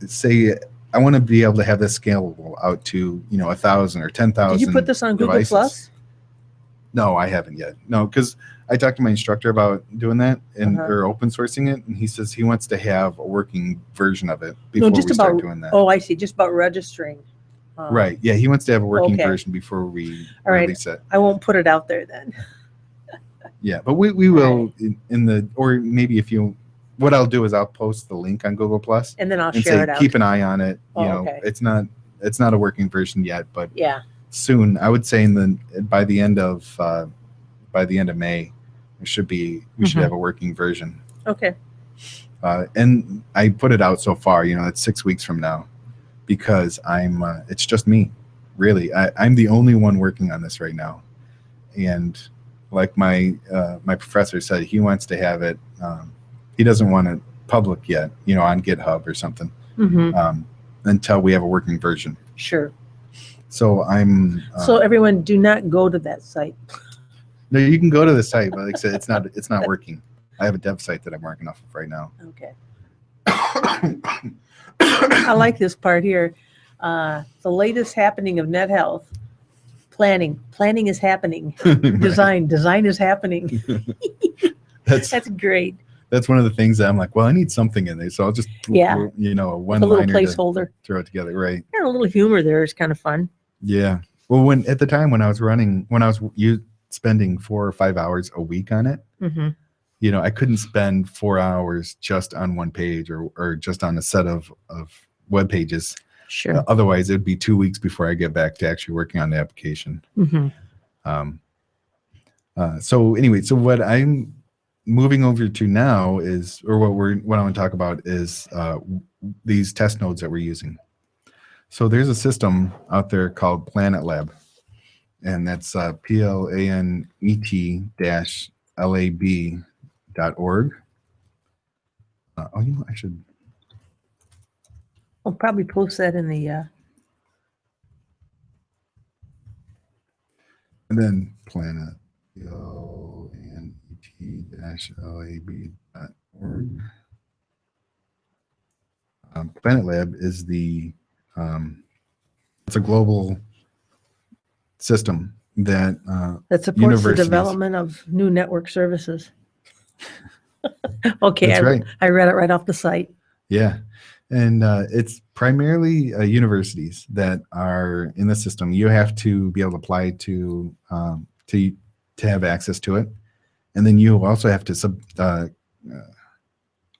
say I want to be able to have this scalable out to, 1,000 or 10,000. Did you put this on Google devices. Plus? No, I haven't yet. No, because I talked to my instructor about doing that or open sourcing it, and he says he wants to have a working version of it before we start doing that. Oh, I see. Just about registering. Right. Yeah, he wants to have a working version before we release it. I won't put it out there then. Yeah, but we will in the, or maybe if you, what I'll do is I'll post the link on Google Plus, and then I'll share it out. Keep an eye on it. It's not a working version yet, but soon. I would say by the end of May, we should have a working version. Okay. And I put it out so far. It's 6 weeks from now, because it's just me, really. I'm the only one working on this right now, and like my professor said, he wants to have it. He doesn't want it public yet, on GitHub or something, until we have a working version. Sure. So so everyone, do not go to that site. No, you can go to the site, but like I said, it's not working. I have a dev site that I'm working off of right now. Okay. I like this part here. The latest happening of net health. Planning is happening. Design is happening. That's great. That's one of the things that I'm like, well, I need something in there, so I'll just a little placeholder, throw it together, right? Yeah, a little humor there is kind of fun. Yeah. Well, at the time when I was spending 4 or 5 hours a week on it, I couldn't spend 4 hours just on one page or just on a set of web pages. Sure. Otherwise, it'd be 2 weeks before I get back to actually working on the application. So anyway, so what I'm moving over to now is, or what I want to talk about is these test nodes that we're using. So there's a system out there called Planet Lab, and that's planet-lab.org. I should. I'll probably post that in the. And then planet-lab.org. Planet Lab is it's a global system that That supports the universities- development of new network services. Okay, That's right. I read it right off the site. Yeah. And it's primarily universities that are in the system. You have to be able to apply to have access to it. And then you also have to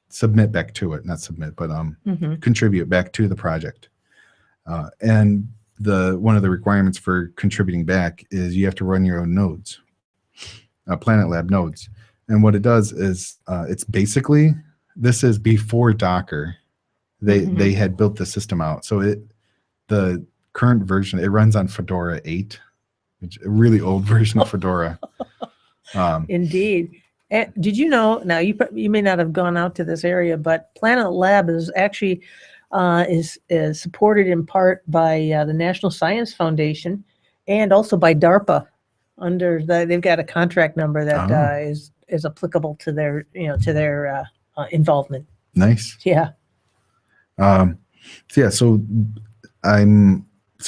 submit back to it, not submit, but contribute back to the project. And one of the requirements for contributing back is you have to run your own nodes, Planet Lab nodes. And what it does is it's basically, this is before Docker. They had built the system out. So the current version, it runs on Fedora 8, which is a really old version of Fedora. Indeed. Did you know, now you may not have gone out to this area, but Planet Lab is actually is supported in part by the National Science Foundation and also by DARPA. They've got a contract number that is applicable to their involvement. Nice. Yeah. So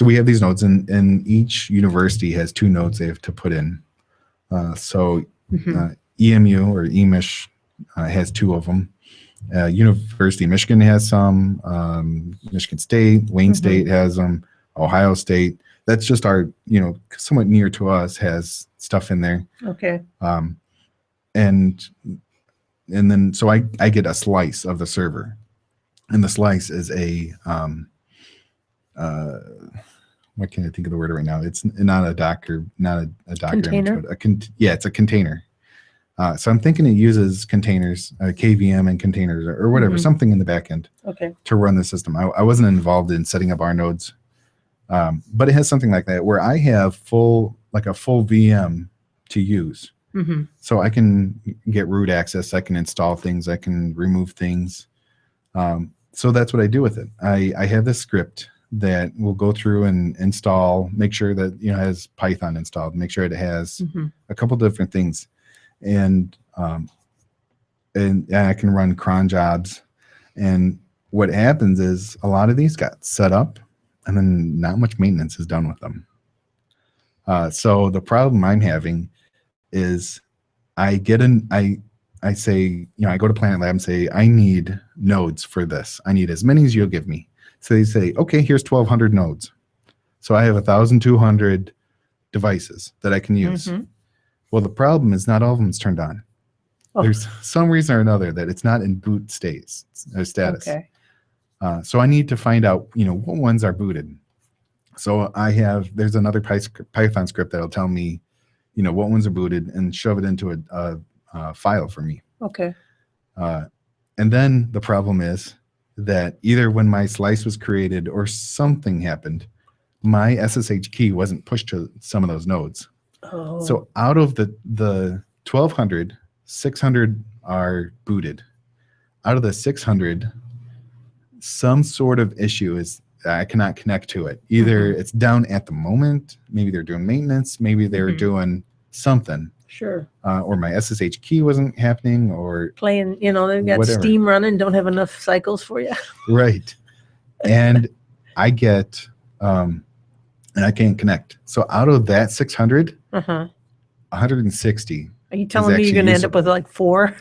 we have these nodes, and each university has 2 nodes they have to put in. EMU or EMISH has 2 of them. University of Michigan has some. Michigan State, Wayne State has them. Ohio State. That's just our, somewhat near to us, has stuff in there. Okay. And then so I get a slice of the server, and the slice is what can I think of the word right now? It's not a Docker, not a Docker container. It's a container. So I'm thinking it uses containers, KVM and containers, or whatever, something in the back end to run the system. I wasn't involved in setting up our nodes, but it has something like that where I have a full VM to use. So I can get root access, I can install things, I can remove things. So that's what I do with it. I have this script that will go through and install, make sure that it has Python installed, make sure it has a couple different things. And I can run cron jobs, and what happens is a lot of these got set up, and then not much maintenance is done with them. So the problem I'm having is I say, I go to Planet Lab and say, I need nodes for this. I need as many as you'll give me. So they say, okay, here's 1,200 nodes. So I have 1,200 devices that I can use. Well, the problem is not all of them is turned on. There's some reason or another that it's not in boot status. Okay. So I need to find out, what ones are booted. So there's another Python script that'll tell me, what ones are booted and shove it into a file for me. Okay. And then the problem is that either when my slice was created or something happened, my SSH key wasn't pushed to some of those nodes. Oh. So out of the 1,200, 600 are booted. Out of the 600, some sort of issue is I cannot connect to it. Either it's down at the moment, maybe they're doing maintenance, maybe they're doing something. Sure. Or my SSH key wasn't happening, or Playing, they've got whatever. Steam running, don't have enough cycles for you. Right. And I get, and I can't connect. So out of that 600, 160. Are you telling me you're going to end up with like 4?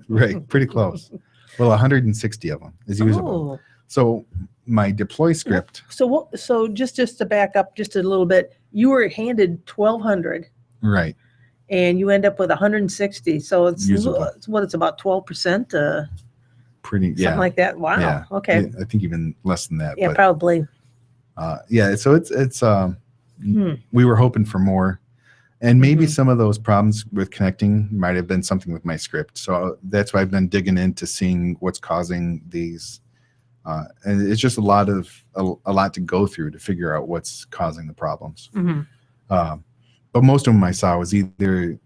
Right. Pretty close. Well, 160 of them is usable. Oh. So my deploy script. So just to back up just a little bit, you were handed 1,200. Right. And you end up with 160. So it's Usable. it's about 12%. Pretty, Something like that. Wow. Yeah. Okay. Yeah, I think even less than that. Yeah, but, probably. So it's we were hoping for more, And maybe Mhm. some of those problems with connecting might have been something with my script. So that's why I've been digging into seeing what's causing these. And it's just a lot to go through to figure out what's causing the problems. Mhm. But most of them I saw was either,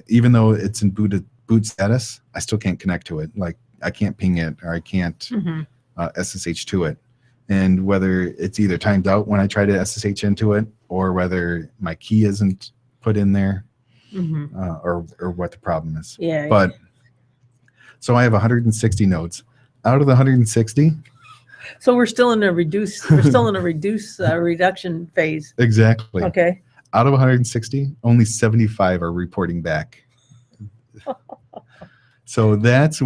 even though it's in boot status, I still can't connect to it. Like I can't ping it or I can't Mhm. SSH to it. And whether it's either timed out when I try to SSH into it or whether my key isn't put in there Mhm. or what the problem is. Yeah. But so I have 160 nodes. Out of the 160, So we're still in a reduction phase. exactly. Okay. Out of 160, only 75 are reporting back. So that's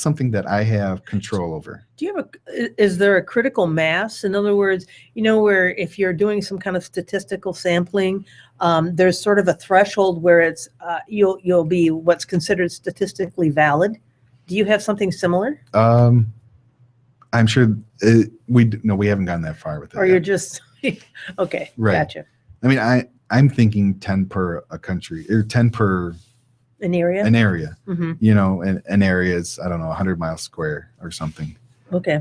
something that I have control over. Do you have is there a critical mass? In other words, where if you're doing some kind of statistical sampling, there's sort of a threshold where it's you'll be what's considered statistically valid. Do you have something similar? I'm sure we haven't gone that far with it. Or yet. you're just okay, Right. Gotcha. I mean, I'm thinking 10 per a country or 10 per An area. an area. Mm-hmm. And an area is, I don't know, 100 miles square or something. Okay.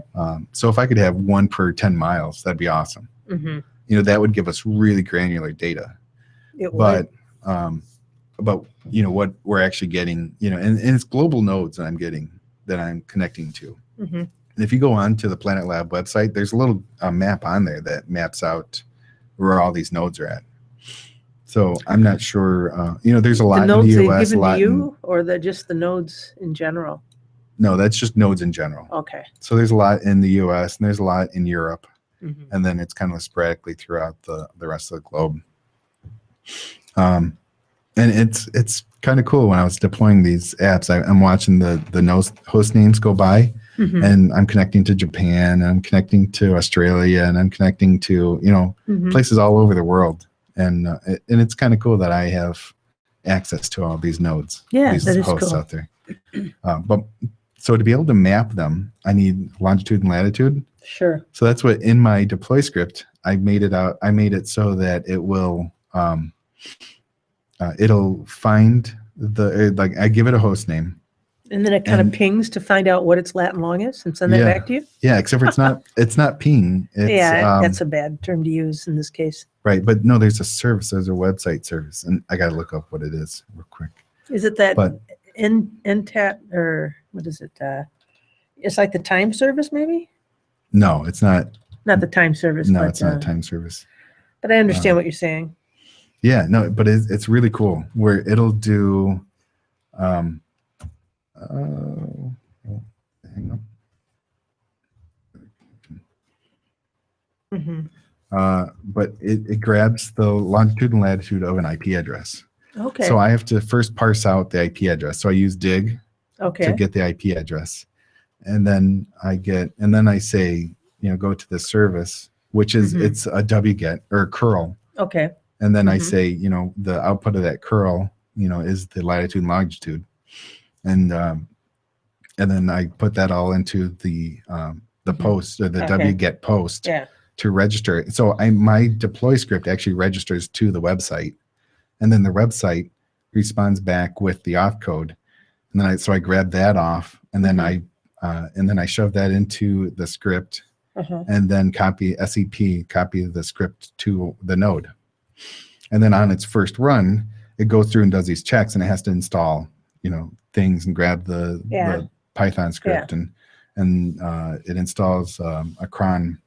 So if I could have 1 per 10 miles, that'd be awesome. Mm-hmm. That would give us really granular data. It would. But what we're actually getting, and it's global nodes that I'm connecting to. Mm-hmm. And if you go on to the Planet Lab website, there's a little map on there that maps out where all these nodes are at. So I'm not sure. There's a lot The nodes in the they've US. given A lot to you, or just the nodes in general? No, that's just nodes in general. Okay. So there's a lot in the US and there's a lot in Europe, Mm-hmm. and then it's kind of sporadically throughout the rest of the globe. And it's kind of cool when I was deploying these apps. I'm watching the host names go by. Mm-hmm. And I'm connecting to Japan, and I'm connecting to Australia, and I'm connecting to Mm-hmm. places all over the world, and it's kind of cool that I have access to all these nodes, Yeah, these that is hosts cool. out there. But so to be able to map them, I need longitude and latitude. Sure. So that's what in my deploy script I made it so that it will it'll find I give it a host name. And then it kind of And- pings to find out what its lat and long is and send that Yeah. back to you? Yeah, except for it's not ping. It's, Yeah, that's a bad term to use in this case. right. But no, there's a service. There's a website service, and I got to look up what it is real quick. Is it that But NTAT or what is it? It's like the time service, maybe? no, it's not. Not the time service. No, but, it's not a time service. But I understand what you're saying. Yeah, no, but it's really cool where it'll do. Hang on. Mm-hmm. But it grabs the longitude and latitude of an IP address. Okay. So I have to first parse out the IP address. So I use dig okay. to get the IP address, and then I say, go to the service, which is Mhm. it's a wget or a curl, Okay. and then I Mhm. say, the output of that curl, is the latitude and longitude, and then I put that all into the post or the Okay. wget post Yeah. to register it. So my deploy script actually registers to the website, and then the website responds back with the auth code, and then I grab that off, and then I shove that into the script, Uh-huh. and then copy the script to the node, and then on its first run, it goes through and does these checks, and it has to install things and grab the Python script, and it installs a cron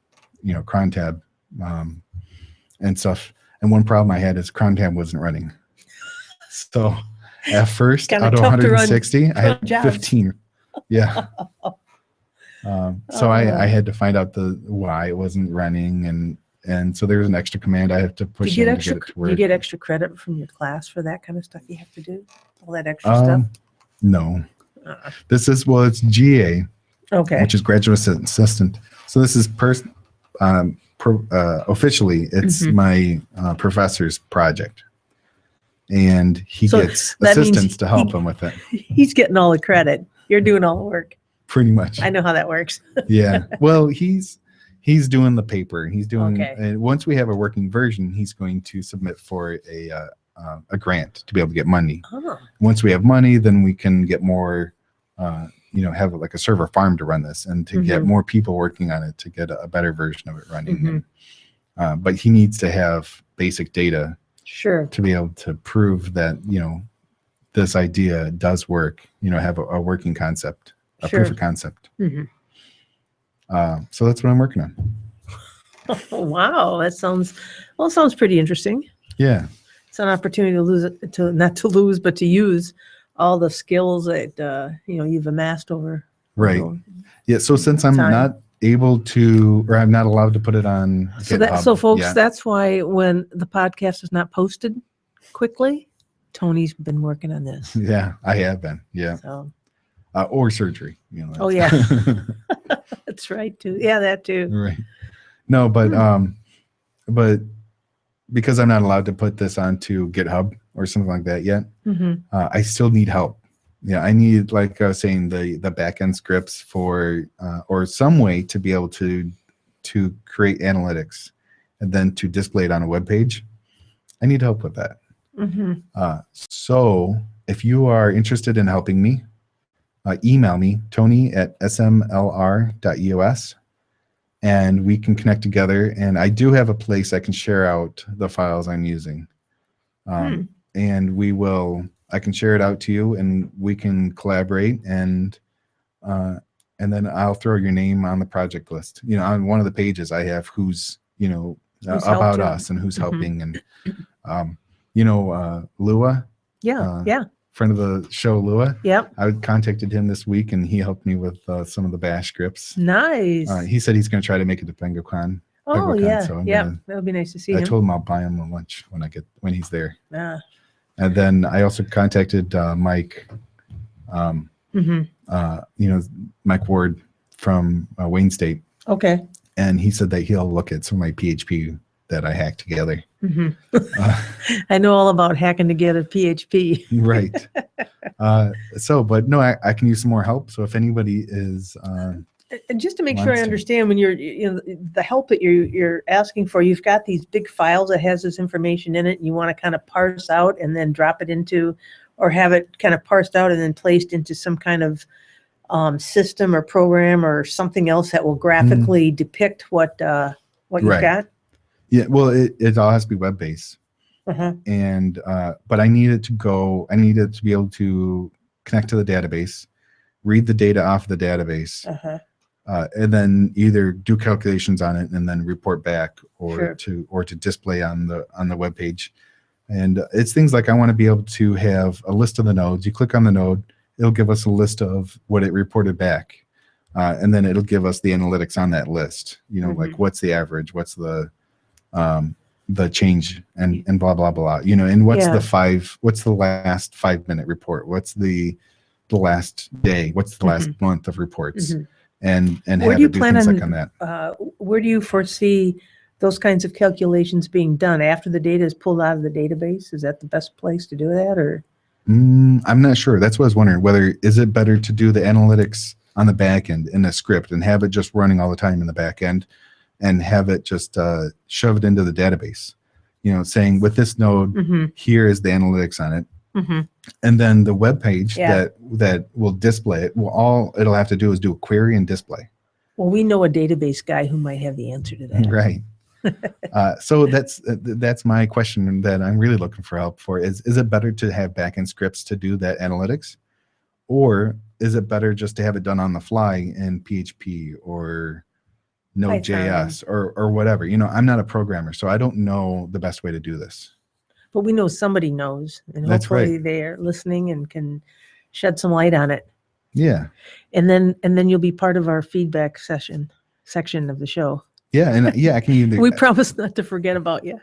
tab and stuff. And one problem I had is cron tab wasn't running. So at first, Kinda out of tough to run 160, I had cron jobs. 15. Yeah. So I had to find out why it wasn't running, and so there's an extra command I have to Do push you in get to get it to do work. you get extra credit from your class for that kind of stuff you have to do? All that extra stuff? No. Uh-uh. It's GA, Okay. which is graduate assistant. So this is officially it's Mhm. my professor's project, and he So gets that means assistants to help him with it. He's getting all the credit. You're doing all the work. Pretty much. I know how that works. Yeah. Well, he's doing the paper. He's doing. Okay. And once we have a working version, he's going to submit for a grant to be able to get money. Oh. Once we have money, then we can get more, have like a server farm to run this and to get more people working on it to get a better version of it running. And, but he needs to have basic data Sure. to be able to prove that, this idea does work, have a working concept, a proof of concept. So that's what I'm working on. Oh, wow. That sounds pretty interesting. Yeah. It's an opportunity not to lose, but to use all the skills that, you've amassed over. Right. Yeah. So since I'm not able to, or I'm not allowed to put it on GitHub, so folks, that's why when the podcast is not posted quickly, Tony's been working on this. Yeah, I have been. Yeah. So. Or surgery. Oh yeah. That's right too. Yeah, that too. Right. No, but because I'm not allowed to put this onto GitHub or something like that yet, I still need help. Yeah, I need, like I was saying, the backend scripts for or some way to be able to create analytics and then to display it on a web page. I need help with that. So if you are interested in helping me, email me, tony@smlr.us, and we can connect together. And I do have a place I can share out the files I'm using. And I can share it out to you and we can collaborate, and then I'll throw your name on the project list. On one of the pages I have who's about us and who's helping, and Lua. Yeah. Friend of the show, Lua. Yep. I contacted him this week, and he helped me with some of the bash scripts. Nice. He said he's going to try to make it to PenguCon. Oh yeah, so that would be nice to see him. I told him I'll buy him a lunch when he's there. Yeah. And then I also contacted Mike. Mike Ward from Wayne State. Okay. And he said that he'll look at some of my PHP that I hacked together. I know all about hacking together PHP. Right. But no, I can use some more help. So if anybody is, and just to make sure I understand, when you're, the help that you're asking for, you've got these big files that has this information in it, and you want to kind of parse out and then drop it into, or have it kind of parsed out and then placed into some kind of system or program or something else that will graphically depict what you've got. Yeah, well, it all has to be web-based. And but I needed to be able to connect to the database, read the data off the database, and then either do calculations on it and then report back, or to display on the web page. And it's things like I want to be able to have a list of the nodes. You click on the node, it'll give us a list of what it reported back, and then it'll give us the analytics on that list. Like what's the average, what's the change, and blah blah blah. And what's the last 5-minute report? What's the last day? What's the last month of reports? And where do you plan on that? Where do you foresee those kinds of calculations being done after the data is pulled out of the database? Is that the best place to do that, or? I'm not sure. That's what I was wondering. Whether is it better to do the analytics on the back end in a script and have it just running all the time in the back end, and have it just shove it into the database, saying with this node, here is the analytics on it. And then the web page that will display it, all it'll have to do is do a query and display. Well, we know a database guy who might have the answer to that. Right. So that's my question that I'm really looking for help for. Is it better to have backend scripts to do that analytics, or is it better just to have it done on the fly in PHP or Node.js or whatever? I'm not a programmer, so I don't know the best way to do this. But we know somebody knows, and That's hopefully right. they're listening and can shed some light on it. Yeah. And then you'll be part of our feedback section of the show. Yeah, and I can even. We promise not to forget about you.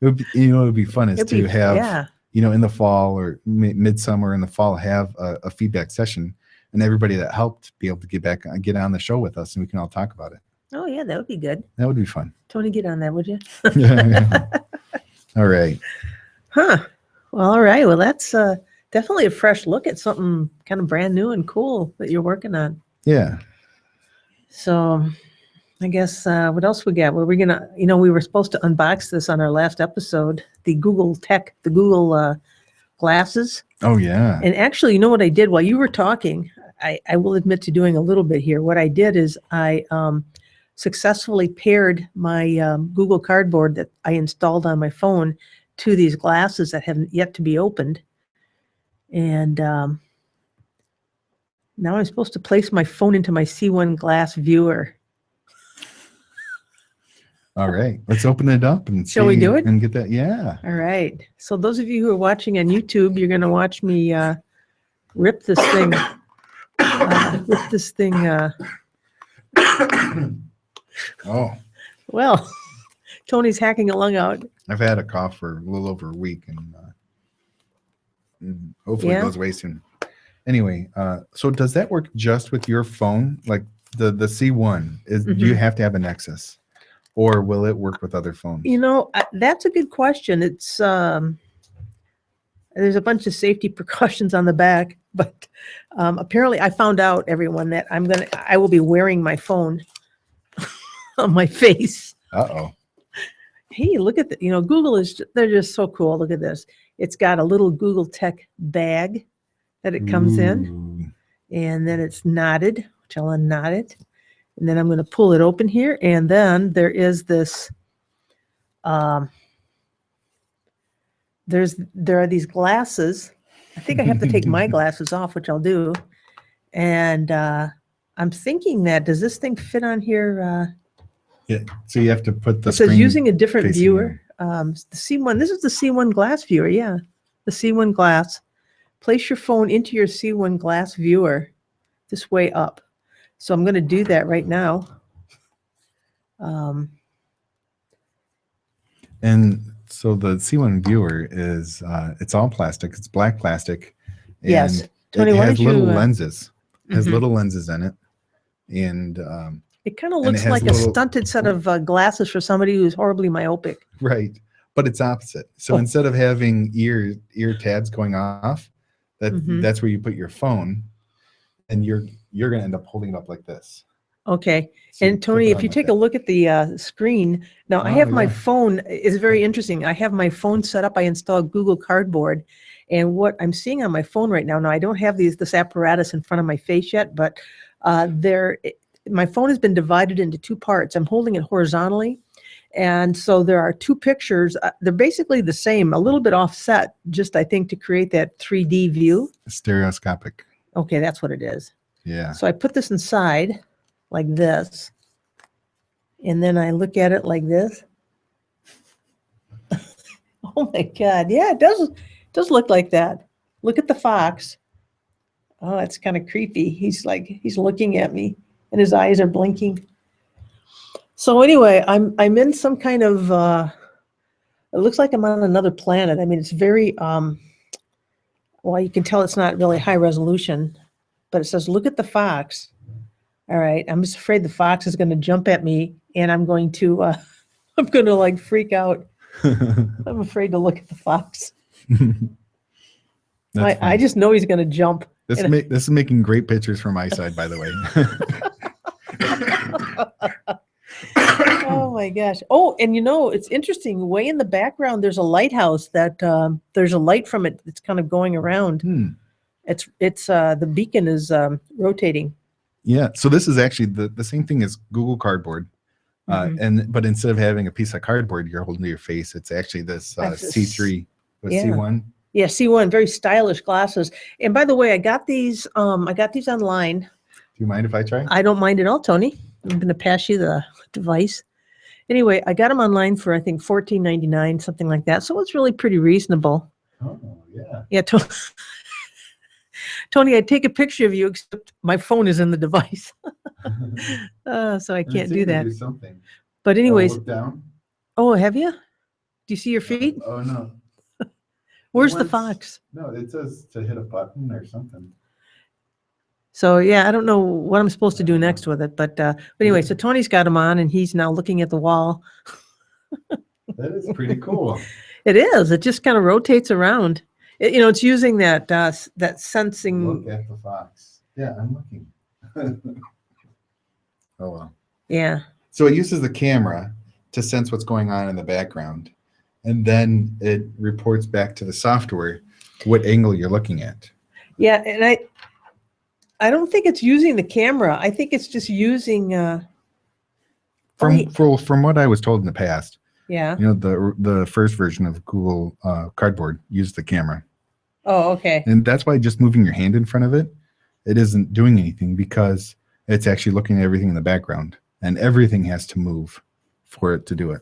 It would be fun is to have in the fall or midsummer in the fall have a feedback session, and everybody that helped be able to get on the show with us, and we can all talk about it. Oh yeah, that would be good. That would be fun. Tony, get on that, would you? Yeah. All right. Huh. Well, all right. Well, that's definitely a fresh look at something kind of brand new and cool that you're working on. Yeah. So I guess what else we got? Were we gonna, we were supposed to unbox this on our last episode, the Google glasses. Oh yeah. And actually, you know what I did while you were talking? I will admit to doing a little bit here. What I did is I successfully paired my Google Cardboard that I installed on my phone to these glasses that haven't yet to be opened. And now I'm supposed to place my phone into my C1 glass viewer. All right, let's open it up and Shall we do it? And get that. Yeah. All right. So those of you who are watching on YouTube, you're going to watch me rip this thing. Oh, Well, Tony's hacking a lung out. I've had a cough for a little over a week, and hopefully Yeah. it goes away soon. Anyway, so does that work just with your phone? Like the C1 is? Do you have to have a Nexus, or will it work with other phones? That's a good question. It's there's a bunch of safety precautions on the back, but apparently I found out, everyone, that I will be wearing my phone on my face. Uh-oh. Hey, look at that. Google they're just so cool. Look at this. It's got a little Google Tech bag that it comes in, Ooh. and then it's knotted, which I'll unknot it. And then I'm going to pull it open here. And then there is this, there are these glasses. I think I have to take my glasses off, which I'll do. And I'm thinking does this thing fit on here? Yeah. So you have to put the It says screen using a different facing viewer. The C1, this is the C1 glass viewer. Yeah. The C1 glass. Place your phone into your C1 glass viewer this way up. So I'm going to do that right now. And so the C1 viewer is it's all plastic. It's black plastic. And Yes. Tony, it why has don't little you, lenses. Has Mhm. little lenses in it. And It kind of And it looks has like a little- stunted set of glasses for somebody who's horribly myopic. right. But it's opposite. So Oh. instead of having ear tabs going off, Mhm. that's where you put your phone, and you're going to end up holding it up like this. Okay. So And flip Tony, it if on you like take that. a look at the screen, now I Oh, have my yeah. phone. It's very interesting. I have my phone set up. I installed Google Cardboard. And what I'm seeing on my phone right now, I don't have this apparatus in front of my face yet, but my phone has been divided into two parts. I'm holding it horizontally. And so there are two pictures. They're basically the same, a little bit offset, just I think to create that 3D view. Stereoscopic. Okay, that's what it is. Yeah. So I put this inside like this, and then I look at it like this. Oh my God. Yeah, it does look like that. Look at the fox. Oh, it's kind of creepy. He's looking at me and his eyes are blinking. So anyway, I'm in some kind of it looks like I'm on another planet. I mean, it's very well, you can tell it's not really high resolution, but it says, look at the fox. All right. I'm just afraid the fox is going to jump at me and I'm going to like freak out. I'm afraid to look at the fox. That's I fun. just know he's going to jump. This is making great pictures for my side, by the way. Oh my gosh. Oh, and it's interesting. Way in the background, there's a lighthouse that there's a light from it that's kind of going around. It's the beacon is rotating. Yeah. So this is actually the same thing as Google Cardboard. But instead of having a piece of cardboard you're holding to your face, it's actually this C3 with Yeah. C1. Yeah, C1, very stylish glasses. And by the way, I got these online. Do you mind if I try? I don't mind at all, Tony. I'm going to pass you the device. Anyway, I got them online for, I think, $14.99, something like that. So it's really pretty reasonable. Oh, yeah. Yeah, Tony, I'd take a picture of you, except my phone is in the device. So I can't do that. Something. But anyways, Look down. oh, have you? Do you see your feet? Oh, no. Where's the Once- fox? No, it says to hit a button or something. So yeah, I don't know what I'm supposed to do next with it, but anyway, so Tony's got him on, and he's now looking at the wall. That is pretty cool. It is. It just kind of rotates around. It's using that sensing. Look at the fox. Yeah, I'm looking. Oh, well. Yeah. So it uses the camera to sense what's going on in the background, and then it reports back to the software what angle you're looking at. Yeah, and I don't think it's using the camera. I think it's just using. From what I was told in the past, Yeah. you know, the first version of Google Cardboard used the camera, Oh, okay. and that's why just moving your hand in front of it, it isn't doing anything because it's actually looking at everything in the background, and everything has to move for it to do it.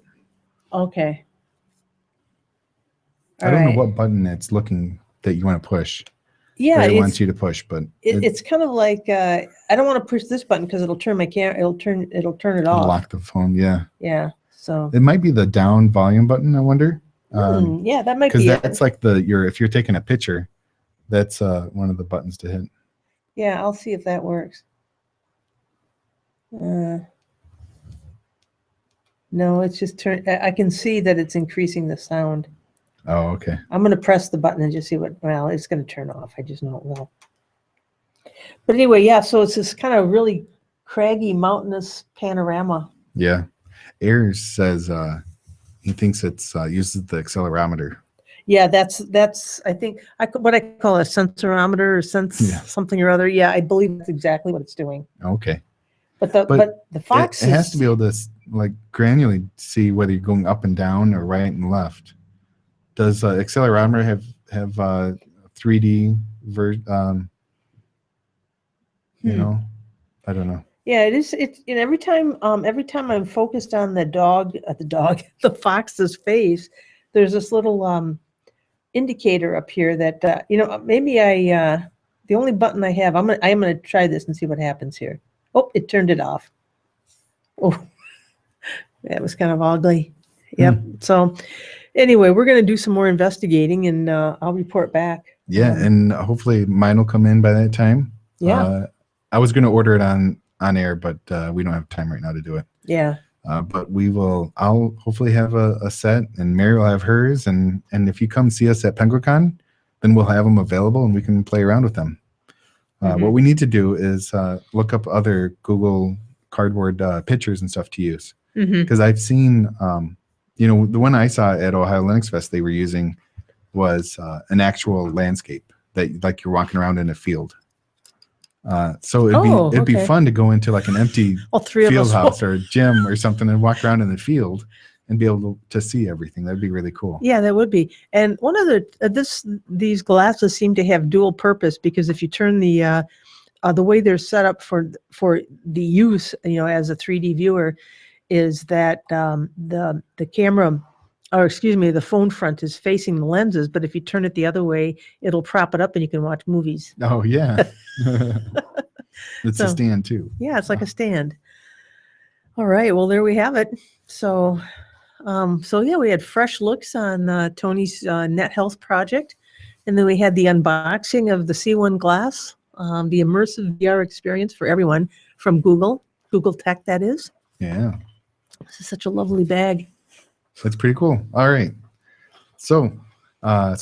Okay. I don't know what button it's looking that you want to push. Yeah, it wants you to push, but it's kind of like I don't want to push this button because it'll turn my camera. It'll turn it off. Lock the phone. Yeah. Yeah. So it might be the down volume button. I wonder. Yeah, that might be. Because that's like if you're taking a picture, that's one of the buttons to hit. Yeah, I'll see if that works. No, it's just turn. I can see that it's increasing the sound. Oh, okay. I'm going to press the button and just see what. Well, it's going to turn off. I just know it will. But anyway, yeah. So it's this kind of really craggy, mountainous panorama. Yeah. Ayers says he thinks it's uses the accelerometer. Yeah, that's. I think what I call a sensorometer or something or other. Yeah, I believe that's exactly what it's doing. Okay. But the Fox it has to be able to like granularly see whether you're going up and down or right and left. Does accelerometer have 3D version? You know, I don't know. Yeah, it is. It's every time I'm focused on the fox's face, there's this little indicator up here that maybe the only button I have. I'm gonna try this and see what happens here. Oh, it turned it off. Oh, that was kind of ugly. Yep. So anyway, we're going to do some more investigating, and I'll report back. Yeah, and hopefully mine will come in by that time. Yeah. I was going to order it on air, but we don't have time right now to do it. Yeah. But I'll hopefully have a set, and Mary will have hers, and if you come see us at PenguinCon, then we'll have them available, and we can play around with them. What we need to do is look up other Google Cardboard pictures and stuff to use. Because I've seen, the one I saw at Ohio Linux Fest they were using was an actual landscape that like you're walking around in a field. So it'd be fun to go into like an empty field house or a gym or something and walk around in the field and be able to see everything. That'd be really cool. Yeah, that would be. And one of these glasses seem to have dual purpose because if you turn the way they're set up for the use, as a 3D viewer, is that the camera, or excuse me, the phone front is facing the lenses, but if you turn it the other way, it'll prop it up and you can watch movies. Oh yeah. It's a stand too. Yeah, it's like a stand. All right, well there we have it. So yeah, we had fresh looks on Tony's Net Health project, and then we had the unboxing of the C1 glass, the immersive VR experience for everyone from Google Tech, that is. Yeah. This is such a lovely bag. That's pretty cool. All right. So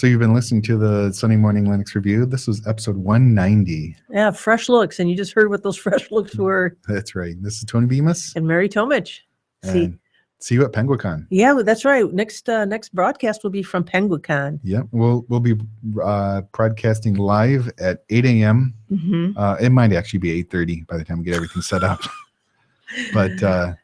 you've been listening to the Sunday Morning Linux Review. This was episode 190. Yeah, fresh looks, and you just heard what those fresh looks were. That's right. This is Tony Bemis and Mary Tomich. See you at PenguinCon. Yeah, that's right. Next broadcast will be from PenguinCon. Yep, we'll be broadcasting live at 8 a.m. It might actually be 8:30 by the time we get everything set up. But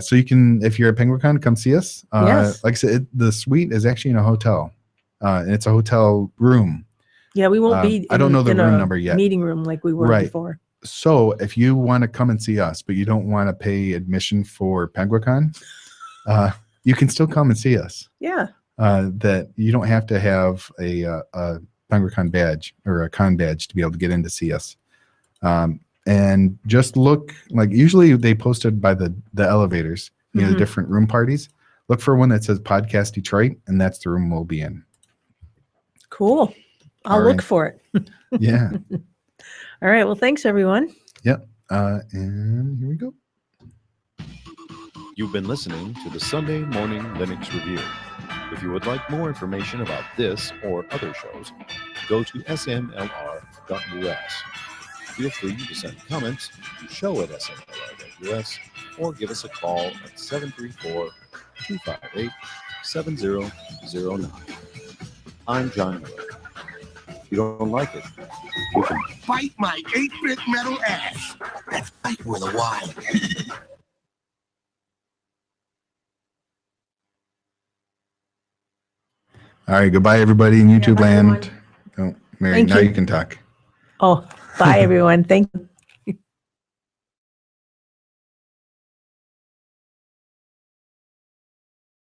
so you can, if you're at PenguinCon, come see us. Yes. Like I said, the suite is actually in a hotel, and it's a hotel room. Yeah, we won't be. I don't know the room number yet. Meeting room like we were before. So if you want to come and see us, but you don't want to pay admission for PenguinCon, you can still come and see us. Yeah. That you don't have to have a PenguinCon badge or a con badge to be able to get in to see us. And just look, like usually they posted by the elevators, the different room parties. Look for one that says Podcast Detroit, and that's the room we'll be in. Cool. I'll look for it. Yeah. All right. Well, thanks, everyone. Yep. And here we go. You've been listening to the Sunday Morning Linux Review. If you would like more information about this or other shows, go to smlr.us. Feel free to send comments to show@smlr.us or give us a call at 734-258-7009. I'm John Miller. If you don't like it, you can Bite my 8-bit metal ass. That's bite with a Y. All right. Goodbye, everybody in YouTube bye, land. Oh, Mary, Thank now you. you can talk. Oh, bye everyone. Thank you.